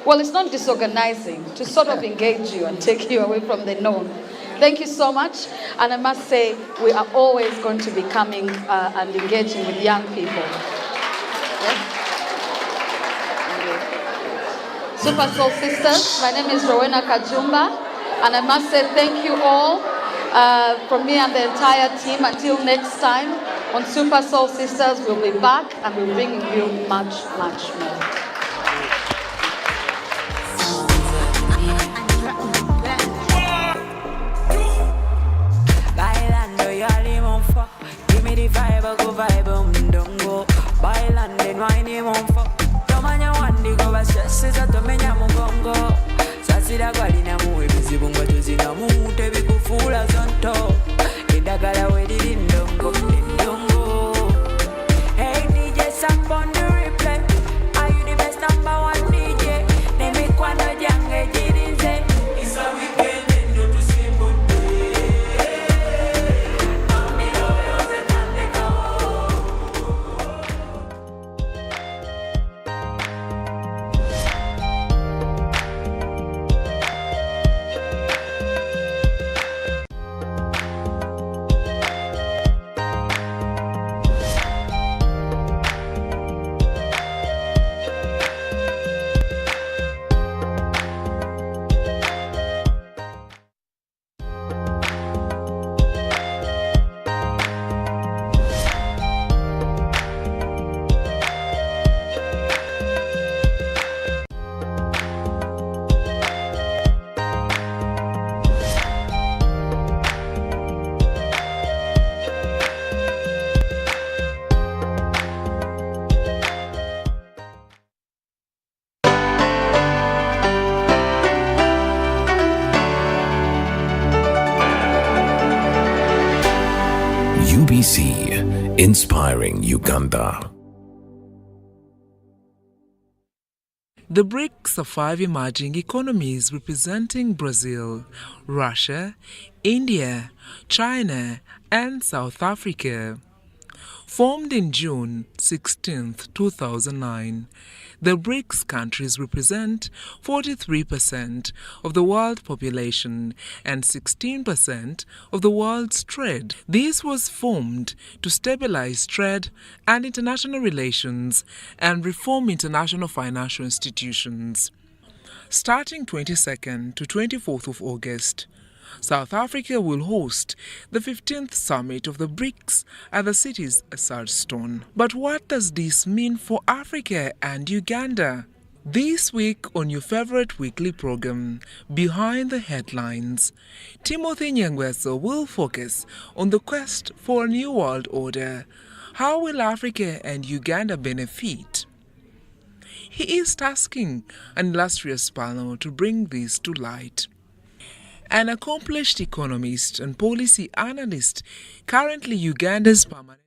well, it's not disorganizing, to sort of engage you and take you away from the norm. Thank you so much. And I must say, we are always going to be coming and engaging with young people. Yes? Super Soul Sisters, my name is Rowena Kajumba, and I must say thank you all from me and the entire team. Until next time on Super Soul Sisters, we'll be back and we'll bring you much, much more. Give me the vibe, I go vibe, don't go. Bailando, no hay ni monfo. Tomanya wandi go ba stress, sa tomenya mugongo. Sasira gwalina muwe bizibungo tuzina mu tebi kufula zonto. Idagala we did ndongo, ndongo. Hey DJ, samp on the replay. Are you the best number one DJ? Nemi kwano jange jirinze. It's a weekend and no to simple day. UBC, inspiring Uganda. The BRICS are 5 emerging economies representing Brazil, Russia, India, China, and South Africa. Formed in June 16, 2009, the BRICS countries represent 43% of the world population and 16% of the world's trade. This was formed to stabilize trade and international relations and reform international financial institutions. Starting 22nd to 24th of August, South Africa will host the 15th summit of the BRICS at the city's Southstone. But what does this mean for Africa and Uganda? This week on your favorite weekly program, Behind the Headlines, Timothy Nyangweso will focus on the quest for a new world order. How will Africa and Uganda benefit? He is tasking an illustrious panel to bring this to light. An accomplished economist and policy analyst, currently Uganda's permanent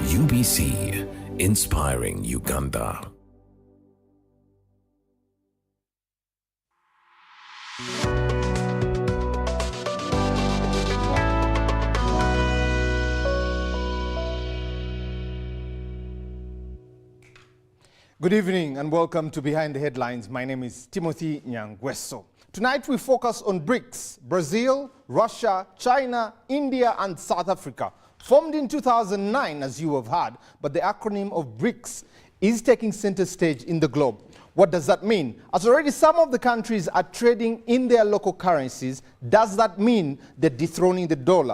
UBC, inspiring Uganda. Good evening and welcome to Behind the Headlines. My name is Timothy Nyangweso. Tonight we focus on BRICS, Brazil, Russia, China, India and South Africa. Formed in 2009, as you have heard, but the acronym of BRICS is taking center stage in the globe. What does that mean? As already some of the countries are trading in their local currencies, does that mean they're dethroning the dollar?